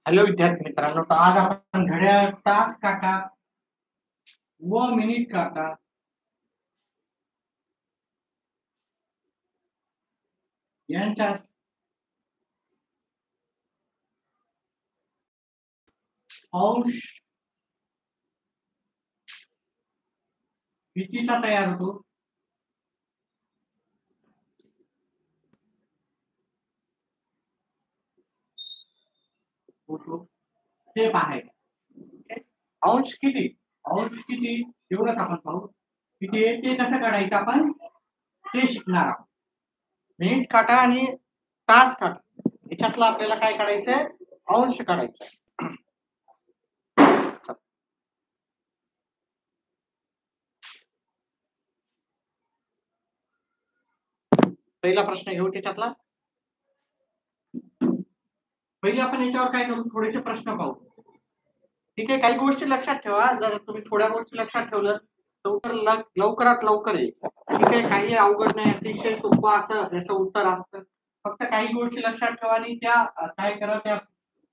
Hello विद्यार्थी मित्रांनो, तर आज आपण घड्याळ, तास काटा व मिनिट काटा यांच्या अंश कितीचा तयार होतो ते पाहायचं. अंश किती एवढंच आपण पाहू. किती ते कसं काढायचं आपण ते शिकणार आहोत. मिनिट काटा आणि तास काटा याच्यातला आपल्याला काय काढायचंय, अंश काढायचा. पहिला प्रश्न घेऊ त्याच्यातला. पहिले आपण याच्यावर काय करू, थोडेसे प्रश्न पाहू. ठीक आहे, काही गोष्टी लक्षात ठेवा. जर तुम्ही थोड्या गोष्टी लक्षात ठेवलं तर उत्तर लवकरात लवकर येईल. ठीक आहे, काही अवघड नाही, अतिशय सोपं असं याचं उत्तर असतं. फक्त काही गोष्टी लक्षात ठेवा आणि त्या काय करा, त्या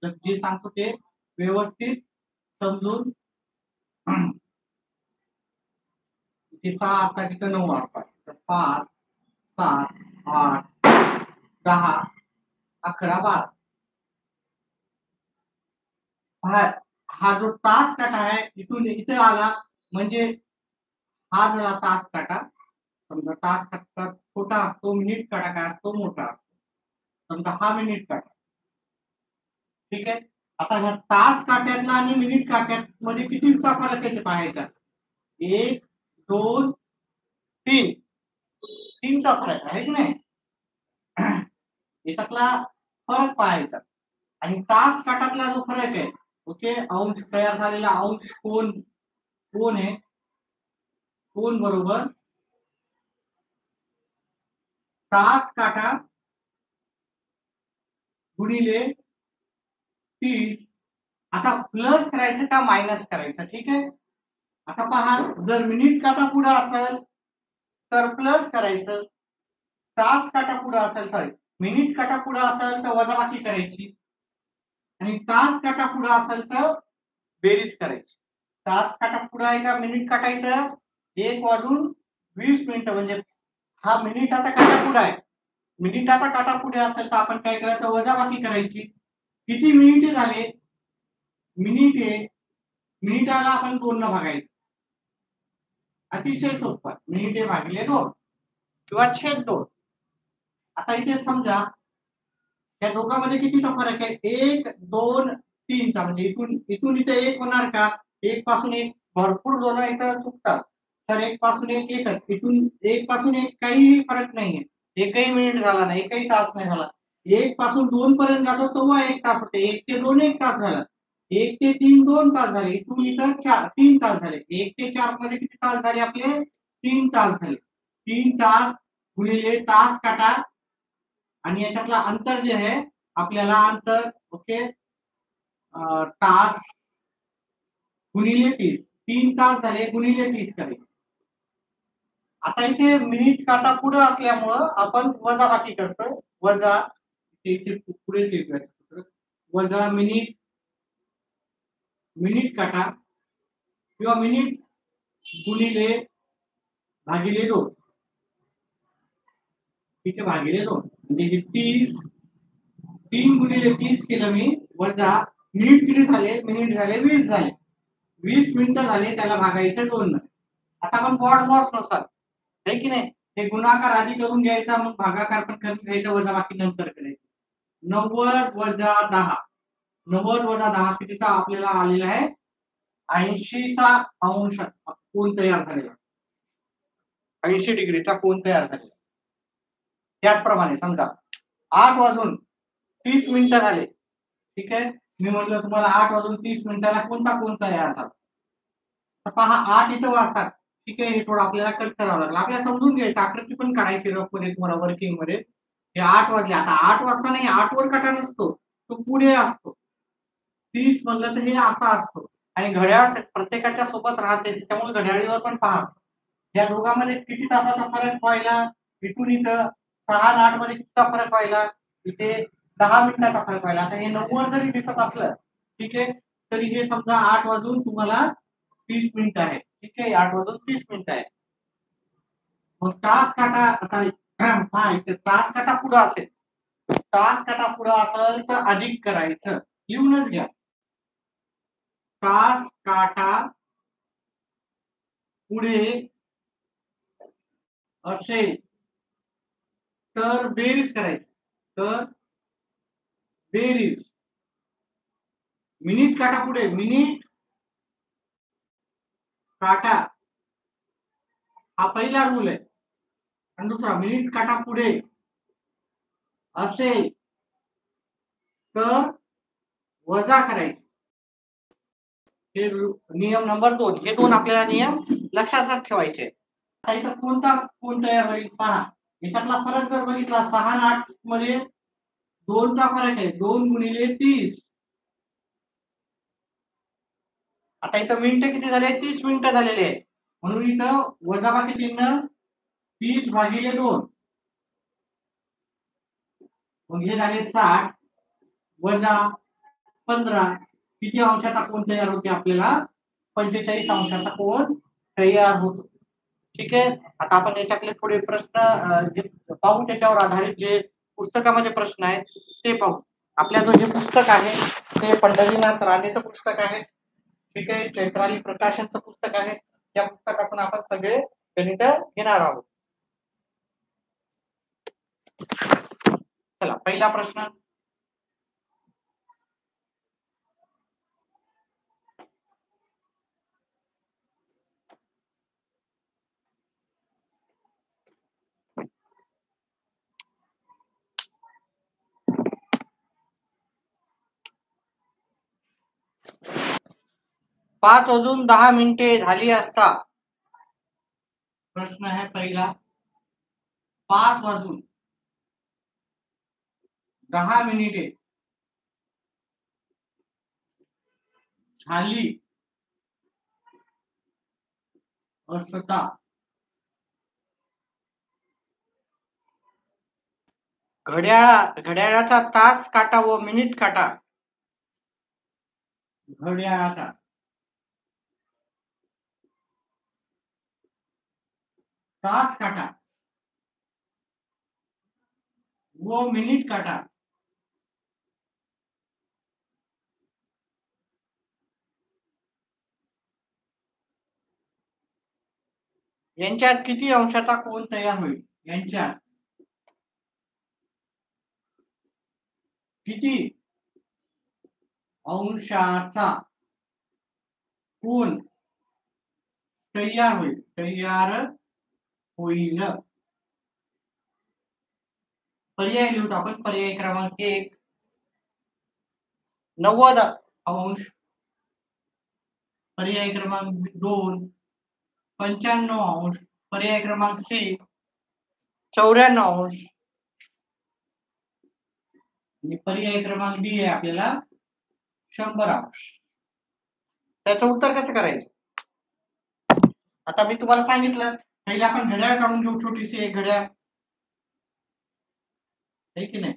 जे सांगतो ते व्यवस्थित समजून. इथे 6 असतात, तिथं 9 असतात. 5, 7, 8, 10, 11, 12. हा जो तास काटा आहे इथून इथे आला म्हणजे हा झाला तास काटा. समजा तास काटा छोटा असतो, मिनिट काटा काय असतो मोठा असतो. समजा हा मिनिट काटा. ठीक आहे, आता ह्या तास काट्यातला आणि मिनिट काट्यात मध्ये कितीचा फरक आहे ते पाहायचा. 1, 2, 3. 3चा फरक आहे की नाही. याच्यातला फरक पाहायचा. आणि तास काटातला जो फरक आहे, ओके, अंश तयार झालेला अंश कोण आहे, कोण बरोबर तास काटा गुणिले 30. आता प्लस करायचं का मायनस करायचं. ठीक आहे, आता पहा, जर मिनिट काटा पुढे असेल तर प्लस करायचं, तास काटा पुढे असेल, सॉरी, मिनिट काटा पुढे असेल तर वजाबाकी करायची आणि तास काटा पुढे असेल तर बेरीज करायची. तास काटा पुढे आहे का मिनिट काटा, इथं 1:20 म्हणजे हा मिनिटाचा काटा पुढे आहे. मिनिटाचा काटा पुढे असेल तर आपण काय करायचं, वजाबाकी करायची. किती मिनिटे झाले, मिनिटाला आपण 2 न भागायचं. अतिशय सोपं, मिनिटे भागिले 2 किंवा छेद 2. आता इथे समजा या दोघांमध्ये कितीचा फरक आहे, 1, 2, 3चा. म्हणजे इथून इथे 1 होणार का, 1 पासून 1 भरपूर जण इथं चुकतात. तर 1 पासून 1 एकच, इथून 1 पासून 1 काही फरक नाहीये. एकही मिनिट झाला नाही, एकही तास नाही झाला. 1 पासून 2 पर्यंत जातो तेव्हा 1 तास होते. 1 ते 2 1 तास झाला. 1 ते 3 2 तास झाले. इथून इथं 3 तास झाले. 1 ते 4 मध्ये किती तास झाले आपले, 3 तास झाले. 3 तास गुणिले तास काटा आणि याच्यातला अंतर जे आहे आपल्याला अंतर, ओके, तास गुणिले 30. 3 तास झाले गुणिले 30 करायचे. आता इथे मिनिट काटा पुढे असल्यामुळं आपण वजाबाकी करतोय. वजा इथे पुढे वजा मिनिट काटा किंवा मिनिट गुणिले भागिले 2. ठीक आहे, भागिले 2 म्हणजे 30. 3 गुणिले 30 केलं मी, वजा मिनिट किती झाले, मिनिट झाले 20 झाले. 20 मिनिटं झाले, त्याला भागायचं 2 न. आता आपण बॉड मॉस नुसार आहे की नाही, हे गुणाकार आधी करून घ्यायचा, मग भागाकार पण करून घ्यायचा, वजा बाकी नंतर करायचं. 90 वजा 10. 90 वजा 10 कितीचा आपल्याला आलेला आहे, 80चा अंश कोण तयार झालेला, 80 डिग्रीचा कोण तयार झालेला. त्याचप्रमाणे समजा 8 वाजून 30 मिनिटं झाले. ठीक आहे, मी म्हणलं तुम्हाला 8 वाजून 30 मिनिटाला कोणता कोण तयार झाला. तर पहा 8 इथं वाजतात. ठीक आहे, हे थोडं आपल्याला कट करावं लागलं. आपल्याला समजून घ्यायचं, आकृती पण काढायची रफ मध्ये तुम्हाला वर्किंग मध्ये. हे 8 वाजले. आता 8 वाजता नाही, 8 वर काटा नसतो, तो पुढे असतो. 30 म्हणलं तर हे असा असतो आणि घड्याळ प्रत्येकाच्या सोबत राहते, त्यामुळे घड्याळीवर पण पहा. या दोघांमध्ये किती तासाचा फरक व्हायला, इथून इथं 6 आणि 8 मध्ये कितीचा फरक व्हायला, इथे 10 मिनिटाचा फरक व्हायला. आता हे 90 जरी दिसत असलं ठीक आहे. तरी हे समजा 8 वाजून तुम्हाला 30 मिनिटं आहे. ठीक आहे, 8 वाजून 30 मिनिटं आहे. मग तास काटा आता हा इथे तास काटा पुढं असेल, तास काटा पुढं असेल तर अधिक करायचं, लिहूनच घ्या. तास काटा पुढे असेल तर बेरीज करायची, तर बेरीज. मिनिट काटा पुढे, मिनिट काटा हा पहिला रूल आहे. आणि दुसरा, मिनिट काटा पुढे असेल तर वजा करायचे. हे नियम नंबर 2. हे 2 आपल्याला नियम लक्षात ठेवायचे. आता इथं कोण तयार होईल पहा. याच्यातला फरक जर बघितला 6 आणि 8 मध्ये 2चा फरक आहे. 2 गुणिले 30. आता इथं मिनिटं किती झाले? 30 मिनिटं झालेले आहे. म्हणून इथं वजाबाकी चिन्ह 30 भागिले 2. मग हे झाले 60 वजा 15. किती अंशाचा कोण तयार होते? आपल्याला 45 अंशाचा कोण तयार होतो. ठीक आहे. आता आपण याच्यातले थोडे प्रश्न पाहू, त्याच्यावर आधारित जे पुस्तकामध्ये प्रश्न आहेत ते पाहू. आपल्या जो हे पुस्तक आहे ते पंढरीनाथ राणेचं पुस्तक आहे. ठीक आहे, चैत्राली प्रकाशनचं पुस्तक आहे. या पुस्तकातून आपण सगळे गणित घेणार आहोत. चला, पहिला प्रश्न. पाच वाजून 10 मिनिटे झाली असता. प्रश्न आहे पहिला. 5 वाजून 10 मिनिटे झाली असता घड्याळाचा तास काटा व मिनिट काटा. घड्याळाचा तास काटा व मिनिट काटा यांच्यात किती अंशाचा कोन तयार होईल? यांच्यात किती अंशाचा कोन तयार होईल? पर्याय लिहूत आपण. पर्याय क्रमांक 1 90 अंश. पर्याय क्रमांक 2 95 अंश. पर्याय क्रमांक C 94 अंश. आणि पर्याय क्रमांक D आहे आपल्याला 100 अंश. त्याचं उत्तर कसं करायचं? आता मी तुम्हाला सांगितलं, पहिले आपण घड्याळ काढून घेऊ, छोटीशी एक घड्याळ आहे की नाही.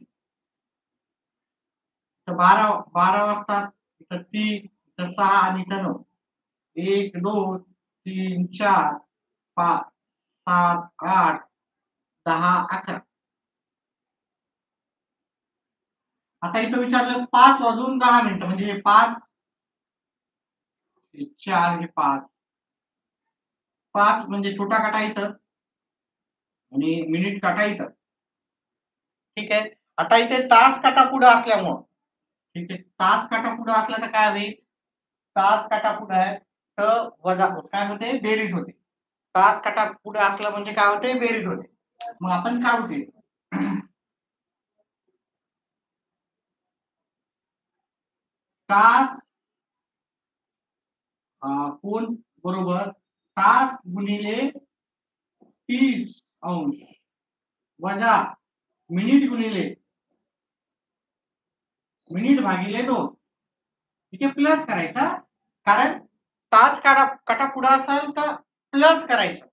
तर 12 वाजता, इथं 3, इथं 6 आणि इथं 9. 1 2 3 4 5 7 8 10 11. आता इथं विचारलं 5 वाजून 10 मिनिटं, म्हणजे हे 5 4 हे 5 म्हणजे छोटा काटा इथं आणि मिनिट काटा इथं. ठीक आहे. आता इथे तास काटा पुढे असल्यामुळं, ठीक आहे, तास काटा पुढे असला तर काय होईल? तास काटा पुढे आहे तर वजा काय होते? बेरीज होते. तास काटा पुढे असला म्हणजे काय होते? बेरीज होते. मग आपण काढू ते. तास कोण बरोबर तास गुणिले 30 अंश वजा मिनिट गुणिले मिनिट भागिले 2. इथे प्लस करायचा, कारण तास काटा पुढे असेल तर प्लस करायचं,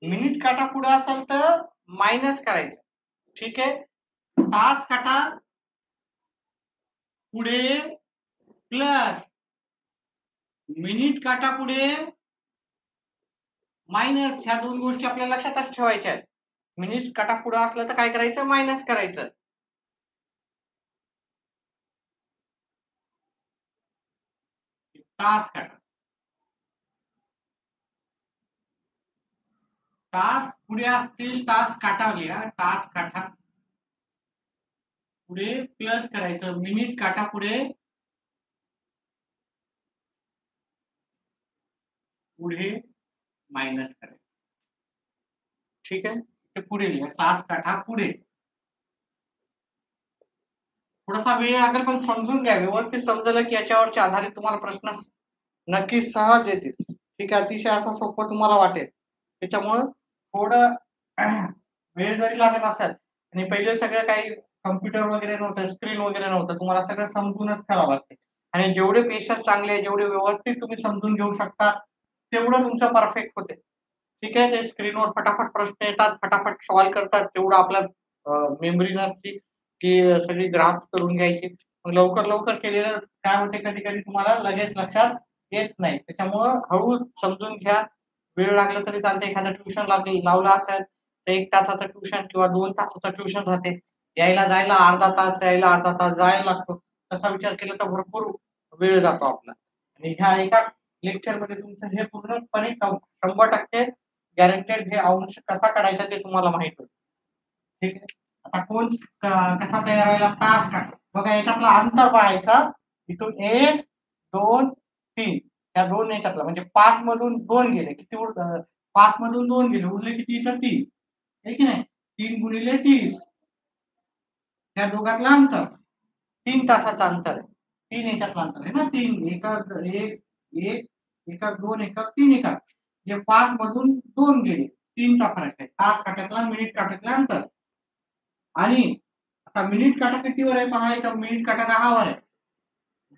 मिनिट काटा पुढे असेल तर मायनस करायचं. ठीक आहे. तास काटा पुढे प्लस मिनिट काटा पुढे मायनस, ह्या दोन गोष्टी आपल्याला लक्षातच ठेवायच्या आहेत. मिनिट काटा पुढे असलं तर काय करायचं, मायनस करायचं. तास काटा, तास पुढे असतील तास काटा लिहा, तास काटा पुढे प्लस करायचं, मिनिट काटा पुढे मायनस करायचं. ठीक आहे, ते पुढे लिहा, तास काटा पुढे. थोडासा वेळ लागेल पण समजून घ्या, व्यवस्थित समजलं की याच्यावरच्या आधारित तुम्हाला प्रश्न नक्की सहज येतील. ठीक आहे, अतिशय असं सोपं तुम्हाला वाटेल. त्याच्यामुळं थोडं वेळ जरी लागत असेल, आणि पहिले सगळं काही कम्प्युटर वगैरे नव्हतं, स्क्रीन वगैरे नव्हतं, तुम्हाला सगळं समजूनच करावं लागते. आणि जेवढे पेशंट चांगले, जेवढे व्यवस्थित तुम्ही समजून घेऊ शकता, तेवढं तुमचं परफेक्ट होते. ठीक आहे, ते स्क्रीनवर फटाफट प्रश्न येतात, फटाफट सॉल्व्ह करतात, तेवढं आपल्या मेमरी नसती की सगळी ग्राफ करून घ्यायची. लवकर लवकर केलेलं काय होते, कधी कधी तुम्हाला लगेच लक्षात येत नाही. त्याच्यामुळं हळू समजून घ्या. वेळ लागला तरी चालते, एखादं ट्युशन लावलं असेल तर 1 तासाचं ट्युशन किंवा 2 तासाचं ट्युशन राहते. यायला जायला अर्धा तास, यायला अर्धा तास जायला लागतो. तसा विचार केला तर भरपूर वेळ जातो आपला. आणि ह्या एका लेक्चरमध्ये तुमचं हे पूर्णपणे 100% गॅरंटेड, हे अंश कसा काढायचा ते तुम्हाला माहित होतं. ठीक आहे, आता कोण कसा तयार व्हायला, तास काढ. बघा याच्यातला अंतर पाहायचा, इथून 1 2 3, या दोन याच्यातला म्हणजे 5 मधून 2 गेले, किती 5 मधून 2 गेले, उरले किती इथं 3, आहे की नाही. 3 गुणिले 30, त्या दोघातलं अंतर 3 तासाचं अंतर आहे. 3 याच्यातलं अंतर आहे ना, 3 एकक 1 1 एकक 2 एकक 3 एकक, जे 5 मधून 2 गेले, 3 चा फरक आहे. तास काट्यातला मिनिट काट्यातलं अंतर. आणि आता मिनिट काटा कितीवर आहे पहा, इथं मिनिट काटा 10 वर आहे.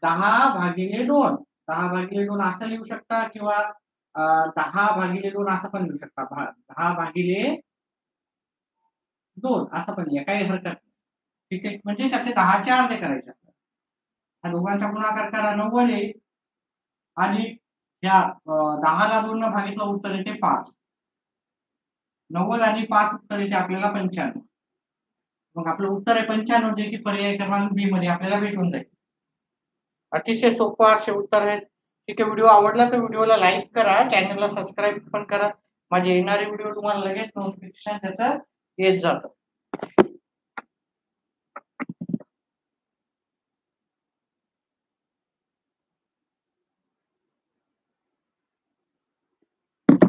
10/2, 10/2 असं लिहू शकता किंवा 10/2 असं पण लिहू शकता. 10/2 असं पण लिहा, काही हरकत नाही. ठीक आहे, म्हणजे त्याचे 10चे अर्धे करायचे. ह्या दोघांचा गुणाकार करा, 90 येईल. आणि ह्या 10 ला 2 न भागितलं उत्तर येते 5. 90 आणि 5 उत्तर येते आपल्याला 95. मग आपलं उत्तर आहे 95, जे की पर्याय क्रमांक बी मध्ये आपल्याला भेटून जाईल. अतिशय सोपं असे उत्तर आहेत. ठीक आहे, व्हिडिओ आवडला तर व्हिडिओला लाईक करा, चॅनलला सबस्क्राईब पण करा. माझे येणारे व्हिडिओ तुम्हाला लगेच नोटिफिकेशन त्याचं येत जातं.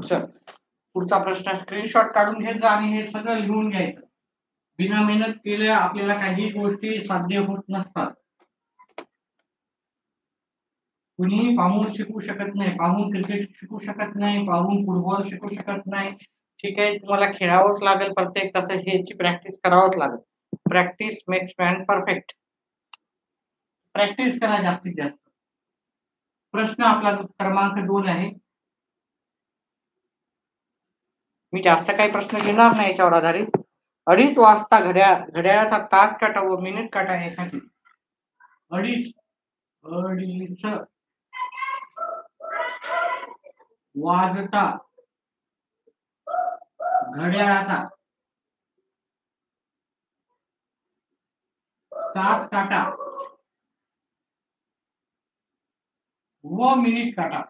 चल, पुढचा प्रश्न स्क्रीनशॉट काढून घेत जा आणि हे सगळं लिहून घ्यायचं. बिना मेहनत केल्या आपल्याला काही गोष्टी साध्य होत नसतात. कुणीही पाहून शिकू शकत नाही, पाहून क्रिकेट शिकू शकत नाही, पाहून फुटबॉल शिकू शकत नाही. ठीक आहे, तुम्हाला खेळावंच लागेल प्रत्येक तसं, ह्याची प्रॅक्टिस करावंच लागेल. Practice makes man perfect. Practice करा जास्तीत जास्त. प्रश्न आपला क्रमांक 2 आहे. मी जास्त काही प्रश्न घेणार नाही याच्यावर आधारित. 2:30 वाजता घड्याळाचा तास काटा व मिनिट काटा यासाठी 2:30 वाजता घड्याळाचा तास काटा व मिनिट काटा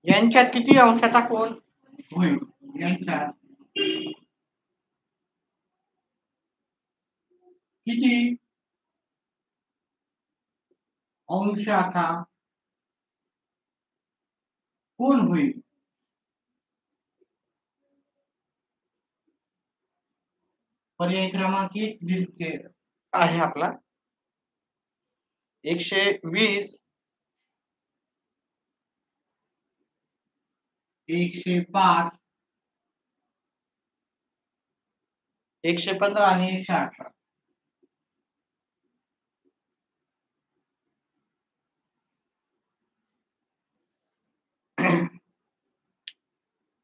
यांच्यात किती अंशाचा कोन होईल, यांच्यात किती अंशाचा कोन होईल. पर्याय क्रमांक 1 आहे आपला 120, 105, 115 आणि 118.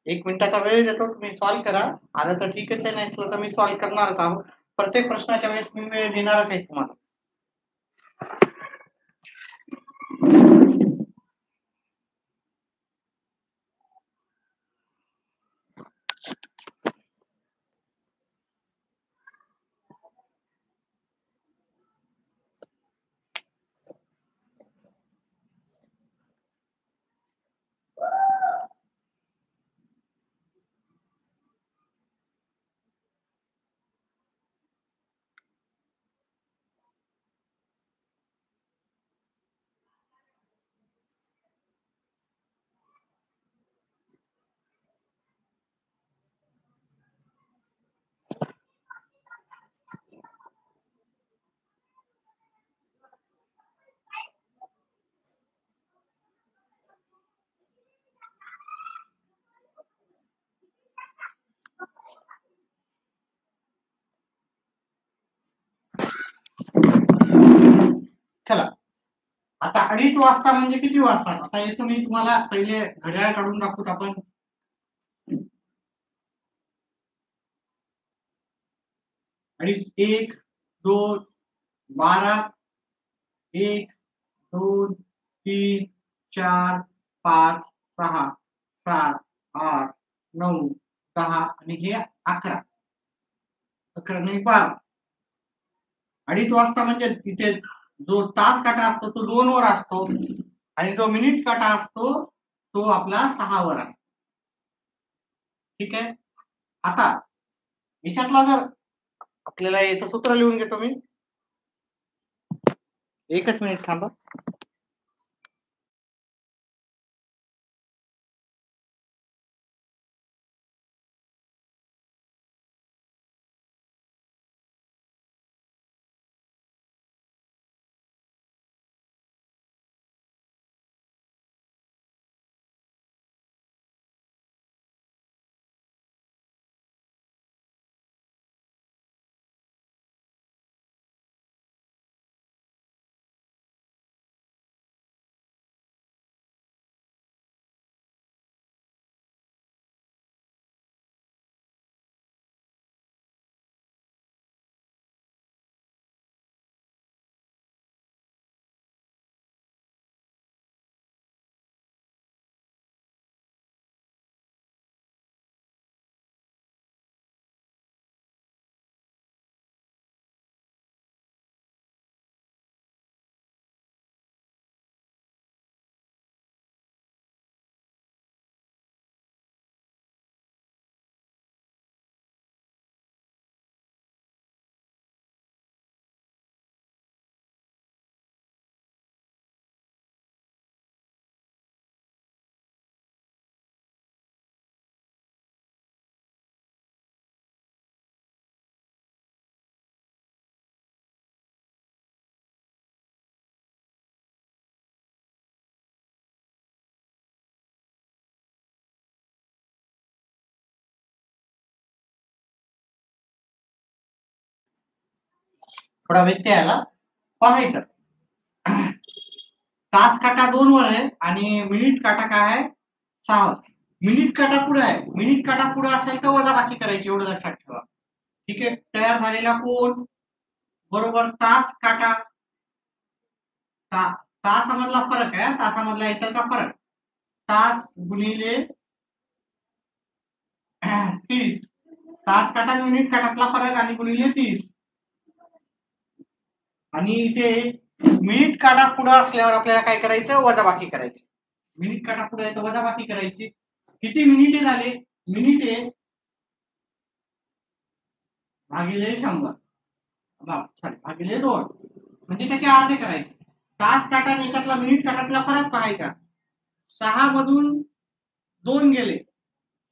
1 मिनिटाचा वेळ देतो, तुम्ही सॉल्व्ह करा. आलं तर ठीकच आहे, नाही तर मी सॉल्व्ह करणारच आहोत. प्रत्येक प्रश्नाच्या वेळेस मी वेळ देणारच आहे तुम्हाला. चला, आता 2:30 वाजता म्हणजे किती वाजता? आता याचं मी तुम्हाला पहिले घड्याळ काढून दाखवतो आपण. 2:30, 1, 2, 12, 1, 2, 3, 4, 5, 6, 7, 8, 9, 10 आणि हे 11. 11 नाही 12. 2:30 वाजता म्हणजे तिथे जो तास काटा असतो तो 2 वर असतो आणि जो मिनिट काटा असतो तो आपला 6 वर असतो. ठीक आहे. आता याच्यातला जर आपल्याला याचं सूत्र लिहून घेतो मी. एकच मिनिट थांबा. थोडा व्यत्यय आला. पहा इथं तास काटा 2 वर आहे आणि मिनिट काटा काय आहे 6 वर. मिनिट काटा पुढे आहे. मिनिट काटा पुढे असेल तर वजाबाकी करायची, एवढं लक्षात ठेवा. ठीक आहे. तयार झालेला कोन बरोबर तास काटा. तासामधला फरक आहे, तासामधला इथलचा फरक. तास गुणिले 30. तास काटा आणि मिनिट काटातला फरक आणि गुणिले 30. आणि इथे मिनिट काटा पुढे असल्यावर आपल्याला काय करायचं, वजाबाकी करायची. मिनिट काटा पुढे आहे तर वजाबाकी करायची. किती मिनिटे झाले? मिनिटे भागिले 100 भागिले 2 म्हणजे त्याचे अर्धे करायचे. तास काटा आणि याच्यातला मिनिट काटातला फरक पाहायचा. 6 मधून 2 गेले,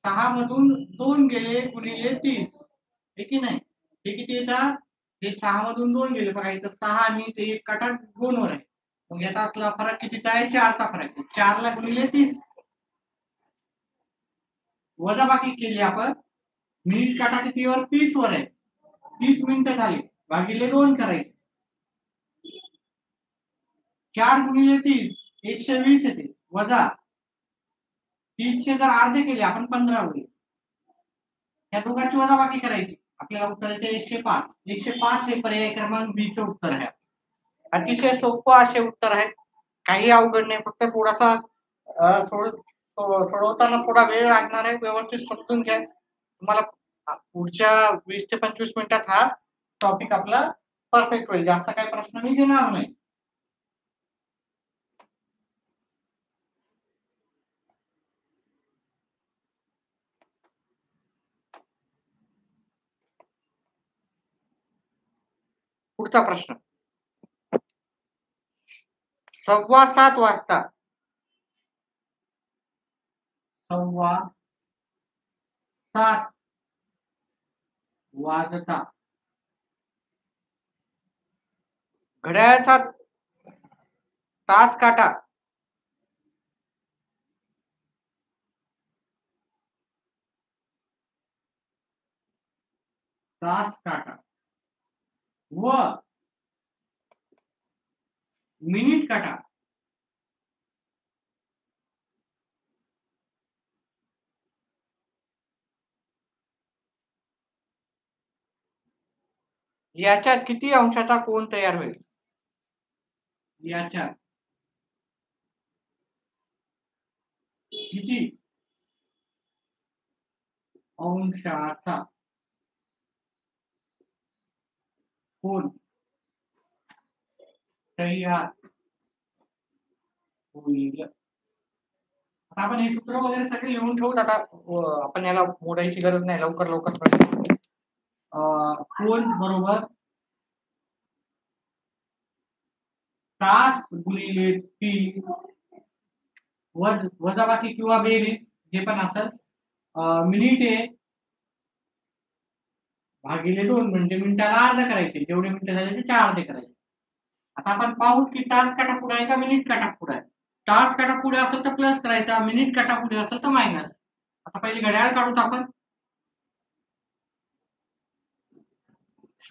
6 मधून 2 गेले गुणिले 30. हे की नाही? हे किती येतात? हे 6 मधून 2 गेले बघा, इथं 6 आणि ते एक काटा 2 वर आहे. मग याच्यातला फरक कितीचा आहे? 4 चा फरक आहे. 4 ला गुणिले 30. वजाबाकी केली आपण. मिनिट काटा कितीवर? 30 वर आहे. 30 मिनिटं झाली भागिले 2 करायचे. 4 गुणिले 30 120 येते, वजा 30चे जर अर्धे केले आपण 15 होईल. या दोघांची वजाबाकी करायची. आपल्याला उत्तर येते 105. 105 हे पर्याय क्रमांक बी चे उत्तर आहे. अतिशय सोपं असे उत्तर आहेत. काही अवघड नाही. फक्त थोडासा सोडवताना थोडा वेळ लागणार आहे. व्यवस्थित समजून घ्या. तुम्हाला पुढच्या 20 ते 25 मिनिटात हा टॉपिक आपला परफेक्ट होईल. जास्त काही प्रश्न मी घेणार नाही. पुढचा प्रश्न. 7:15 वाजता 7:15 वाजता घड्याळाचा तास काटा व मिनिट काटा याच्यात किती अंशाचा कोन तयार होईल? याच्यात किती अंशाचा कोन तयार होईल? आता आपण हे सूत्र वगैरे सगळे लिहून ठेवूत. आता आपण याला मोडायची गरज नाही. लवकर लवकर कोन बरोबर तास गुणिले टी वजाबाकी किंवा बेरीज जे पण असेल मिनिटे भागिले 2 म्हणजे मिनिटाला अर्धा करायचे. जेवढे मिनिटं झाले ते 4 अर्धे करायचे. आता आपण पाहू की तास काटा पुढे आहे का मिनिट काटा पुढे आहे. तास काटा पुढे असेल तर प्लस करायचा, मिनिट काटा पुढे असेल तर मायनस. आता पहिले घड्याळ काढूत आपण.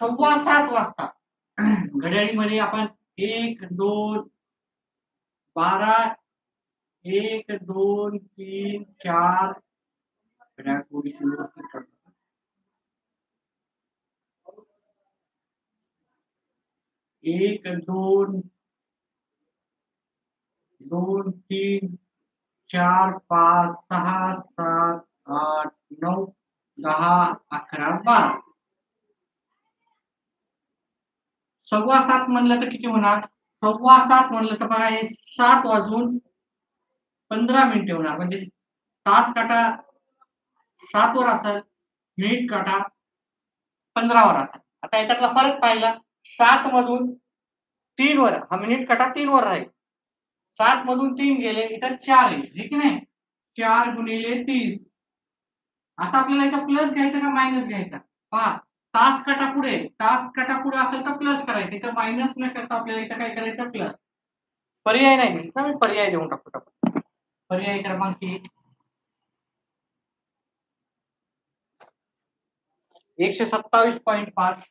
7:15 वाजता घड्याळीमध्ये आपण 1 2 12 1 2 3 4 घड्याळ थोडीशी व्यवस्थित काढतो. 1 2 2 3 4 5 6 7 8 9 10 11 12 7:15 म्हणलं तर किती होणार? 7:15 म्हणलं तर बघा हे 7 वाजून 15 मिनिटे होणार. म्हणजे तास काटा 7 वर असेल, मिनिट काटा 15 वर असेल. आता याच्यातला फरक पाहिला. 7 मधून 3 वर हा मिनिट काटा 3 वर राहील. 7 मधून 3 गेले इथं 4 येईल. हे की नाही? 4 गुणिले 30. आता आपल्याला इथं प्लस घ्यायचं का मायनस घ्यायचा? पहा तास काटा पुढे असेल तर प्लस करायचं. इथं मायनस न करता आपल्याला इथं काय करायचं? प्लस. पर्याय नाही मिळत ना, मी पर्याय देऊन टाकतो. पर्याय क्रमांक 127.5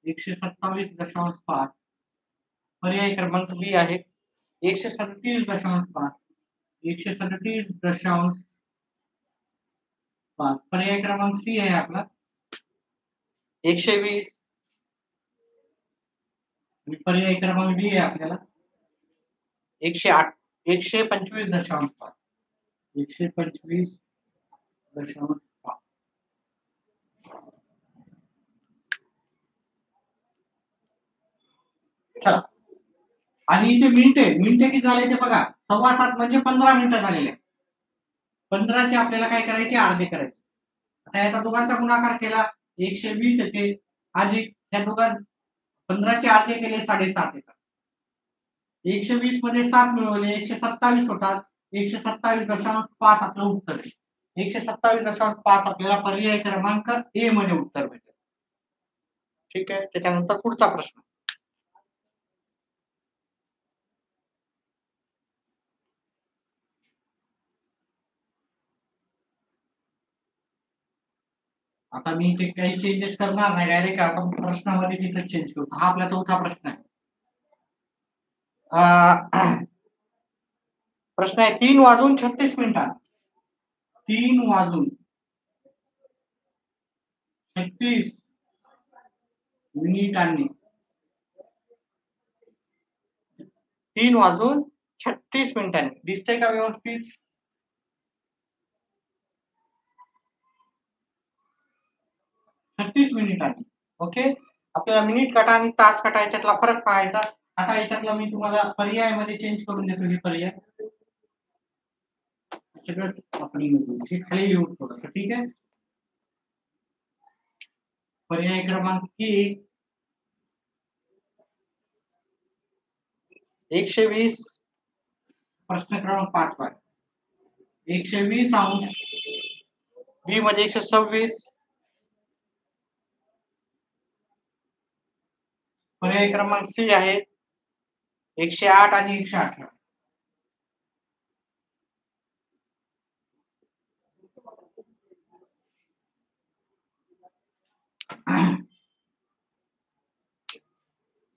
127.5. पर्याय क्रमांक बी आहे 137.5 137.5. पर्याय क्रमांक सी आहे आपला 120. पर्याय क्रमांक डी आहे आपल्याला 108 125.5 125.5. चला आणि इथे मिनिटे किती झाले ते बघा. 7:15 म्हणजे 15 मिनिटं झालेले. 15चे आपल्याला काय करायचे? अर्धे करायचे. आता याचा दोघांचा गुणाकार केला 120 येते. अधिक या दोघां 15चे अर्धे केले 7.5 येतात. 120 मध्ये 7 मिळवले 127 होतात. 127.5 आपलं उत्तर आहे. 127.5 आपल्याला पर्याय क्रमांक ए मध्ये उत्तर भेटेल. ठीक आहे. त्याच्यानंतर पुढचा प्रश्न. आता मी ते काही चेंजेस करणार नाही. डायरेक्ट आता प्रश्नामध्ये तिथं चेंज करू. हा आपला चौथा प्रश्न आहे. प्रश्न आहे 3:36 3:36 3:36 दिसतंय का व्यवस्थित? 36 मिनिटांनी. ओके, आपल्याला मिनिट काटा आणि तास काटा याच्यातला फरक पाहायचा. आता याच्यातला मी तुम्हाला पर्यायामध्ये चेंज करून देतो. हे पर्याय सगळं आपण हे खाली लिहू थोडंसं, ठीक आहे. पर्याय क्रमांक 120 प्रश्न क्रमांक 5 वर 120 अंश v मध्ये 126. पर्याय क्रमांक सी आहे 108 आणि 118.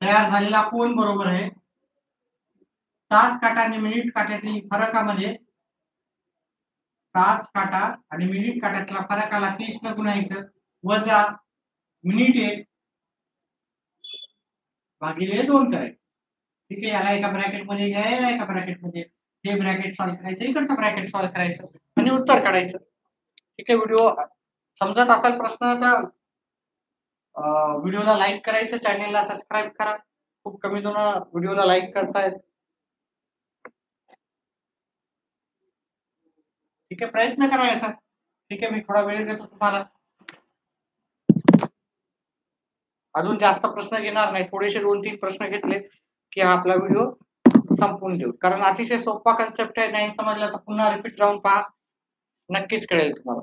तयार झालेला कोण बरोबर आहे? तास काटा आणि मिनिट काट्यातील फरकामध्ये तास काटा आणि मिनिट काट्यातला फरकाला 30 न गुणायचं वजा मिनिट 1 भागिले 2 करायचं. ठीक आहे, याला एका ब्रॅकेट मध्ये घ्या, याला एका ब्रॅकेट मध्ये, हे ब्रॅकेट सॉल्व्ह करायचं, इकडचं ब्रॅकेट सॉल्व्ह करायचं आणि उत्तर काढायचं. ठीक आहे, व्हिडिओ समजत असेल प्रश्न तर व्हिडिओला लाईक करायचं, चॅनलला सबस्क्राईब करा. खूप कमी जण व्हिडिओला लाईक करतायत. ठीक आहे, प्रयत्न करा याचा. ठीक आहे, मी थोडा वेळ देतो तुम्हाला. अजून जास्त प्रश्न घेणार नाही, थोडेसे 2-3 प्रश्न घेतले की हा आपला व्हिडिओ संपून देऊ. कारण अतिशय सोपा कन्सेप्ट आहे. नाही समजलं तर पुन्हा रिपीट जाऊन पहा, नक्कीच कळेल तुम्हाला.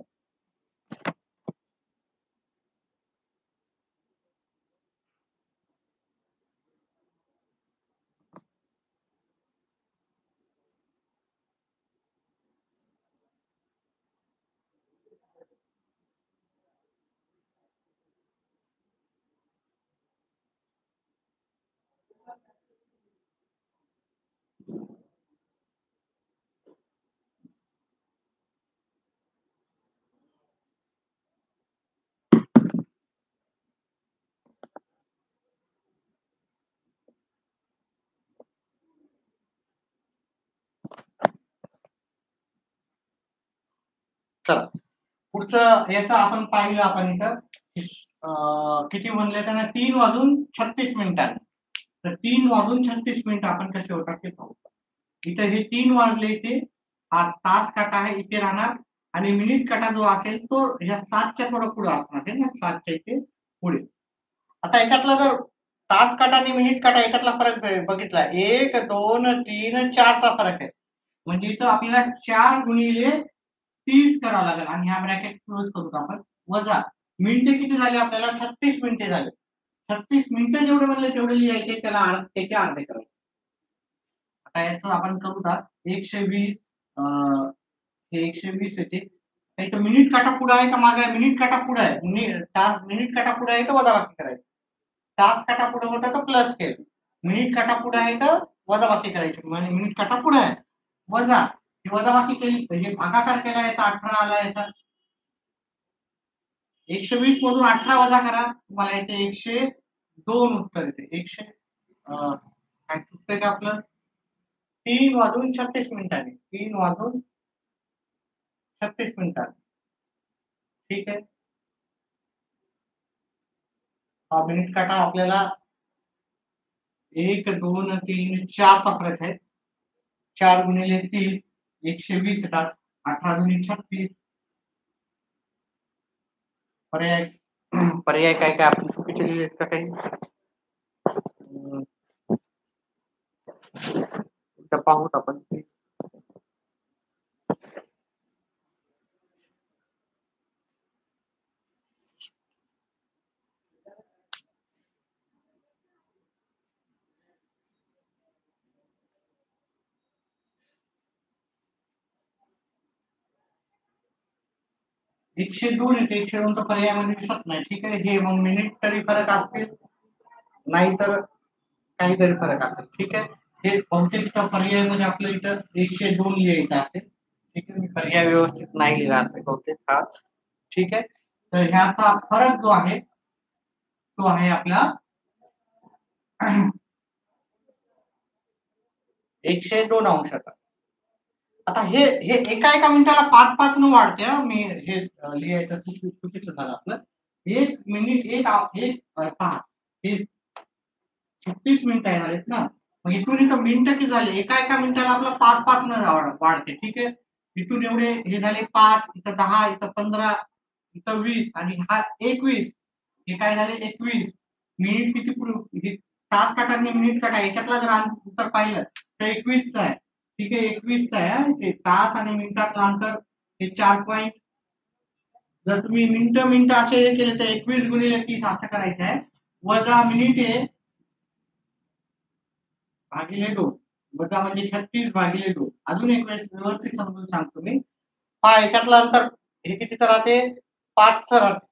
चला, पुढचं याचं आपण पाहिलं. आपण इथं किती म्हणले त्यांना 3:36 तर 3:36 आपण कसे होतात ते पाहू. इथं हे 3 वाजले, इथे हा तास काटा आहे इथे राहणार आणि मिनिट काटा जो असेल तो ह्या 7च्या थोडं पुढे असणार आहे ना, 7च्या इथे पुढे. आता याच्यातला जर तास काटा आणि मिनिट काटा याच्यातला फरक बघितला, 1, 2, 3, 4चा फरक आहे. म्हणजे इथं आपल्याला 4 गुणिले 30 करावं लागेल आणि हा ब्रॅकेट क्लोज करू आपण. वजा मिनिटे किती झाले आपल्याला? 36 मिनिटे झाले. 36 मिनिटं जेवढे म्हणले तेवढे लिहायचे, त्याला त्याचे अर्धे करायचे. आता याचं आपण करू का 120 हे 120 येते. इथं मिनिट काटा पुढे आहे का मागे आहे? मिनिट काटा पुढे आहे. तास मिनिट काटा पुढे आहे तर वजाबाकी करायची. तास काटा पुढे होता तर प्लस केलं. मिनिट काटा पुढे आहे तर वजाबाकी करायची. म्हणजे मिनिट काटा पुढे आहे वजा वजाबाकी केली म्हणजे भागाकार केला, याचा 18 आला. याचा 120 मधून 18 वजा करा, तुम्हाला येते 102 उत्तर येते. 100 काय चुकतंय का आपलं? 3:36 3:36 ठीक आहे. हा मिनिट काटा आपल्याला 1, 2, 3, 4चा फरक आहे. 4 गुणिले 30 120 येतात. 18 गुणिले 36. पर्याय पर्याय काय काय आपण चुकीचे लिहिले का काही? पाहूत आपण. 102 येते. 102 तर पर्यायामध्ये दिसत नाही. ठीक आहे, हे मग मिनिट तरी फरक असतील, नाहीतर काहीतरी फरक असेल. ठीक आहे, हे बहुतेक पर्यायामध्ये आपलं इथं 102 लिहायचं असेल. ठीक आहे, मी पर्याय व्यवस्थित नाही लिहिला असेल बहुतेक हा. ठीक आहे, तर ह्याचा फरक जो आहे तो आहे आपला 102 अंशाचा. आता हे हे एका एका मिनिटाला 5-5 न वाढते. मी हे लिहायचं चुकीचं झालं आपलं. 1 मिनिट एक पहा, हे 36 मिनिटं झालेत ना. मग इथून इथं मिनिटं किती झाले? एका एका मिनिटाला आपलं 5-5 न वाढते. ठीक आहे, इथून एवढे हे झाले 5, इथं 10, इथं 15, इथं 20 आणि हा 21. हे काय झाले 21 मिनिट. किती पुढे तास काटाने मिनिट काटा याच्यातला जर उत्तर पाहिलं तर 21चा आहे. ठीक आहे, 21चा आहे. ते तास आणि मिनिटातलं अंतर हे 4 पॉईंट. जर तुम्ही मिनिटं असे हे केले तर 21 गुणिले 30 असं करायचं आहे. वजा मिनिट आहे भागिले 2, वजा म्हणजे 36 भागिले 2. अजून एक वेळेस व्यवस्थित समजून सांगतो मी. हा याच्यातलं अंतर हे कितीचं राहते? 5चं राहते.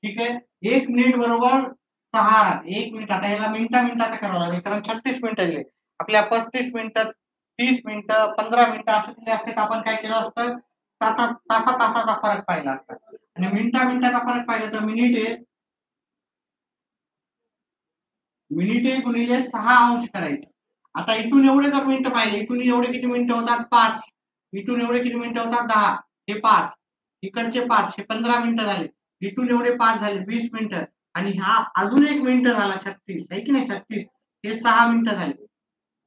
ठीक आहे, 1 मिनिट बरोबर 6 राहते. 1 मिनिट. आता याला मिनिटाचं करावं लागेल कारण 36 मिनिटं दिले आपल्या. 35 मिनिटं, 30 मिनिटं, 15 मिनिटं असे दिले असते तर आपण काय केलं असतं? तासाचा फरक पाहिला असता. आणि मिनिटाचा फरक पाहिला तर मिनिटे गुणिले 6 अंश करायचं. आता इथून एवढे जर मिनिटं पाहिले, इथून एवढे किती मिनिटं होतात? 5. इथून एवढे किती मिनिटं होतात? 10. हे 5, इकडचे 5, हे 15 मिनिटं झाले. इथून एवढे 5 झाले 20 मिनिटं आणि हा अजून 1 मिनिटं झाला 36, आहे की नाही? 36 हे 6 मिनिटं झाले,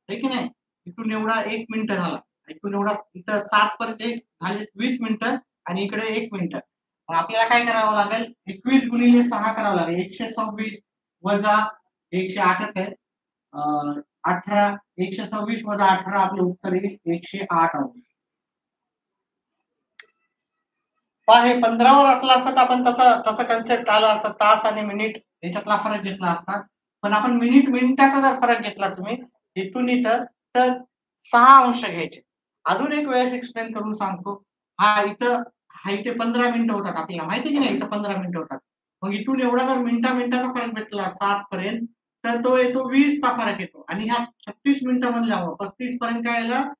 आहे की नाही? इथून एवढा 1 मिनिटं झाला, इथून एवढा इथं 7 परत 1 झाले 20 मिनिटं आणि इकडे 1 मिनिटं. आपल्याला काय करावं लागेल? 21 गुणिले 6 करावं लागेल. 126 वजा 108च आहे. 18, 126 वजा 18 आपलं उत्तर येईल 108 अंश. पहा, हे 15 वर असलं असतं तर आपण तसं कन्सेप्ट आलं असतं. तास आणि मिनिट याच्यातला फरक घेतला असता. पण आपण मिनिटाचा जर फरक घेतला तुम्ही इथून इथं तर 6 अंश घ्यायचे. अजून एक वेळेस एक्सप्लेन करून सांगतो. हा इथे 15 मिनिटं होतात आपल्याला माहिती की नाही? इथं 15 मिनिटं होतात. मग इथून एवढा जर मिनिटाचा फरक भेटला 7 पर्यंत तर तो येतो 20चा फरक येतो. आणि ह्या 36 मिनिटं म्हणल्यावर 35 पर्यंत काय आलं?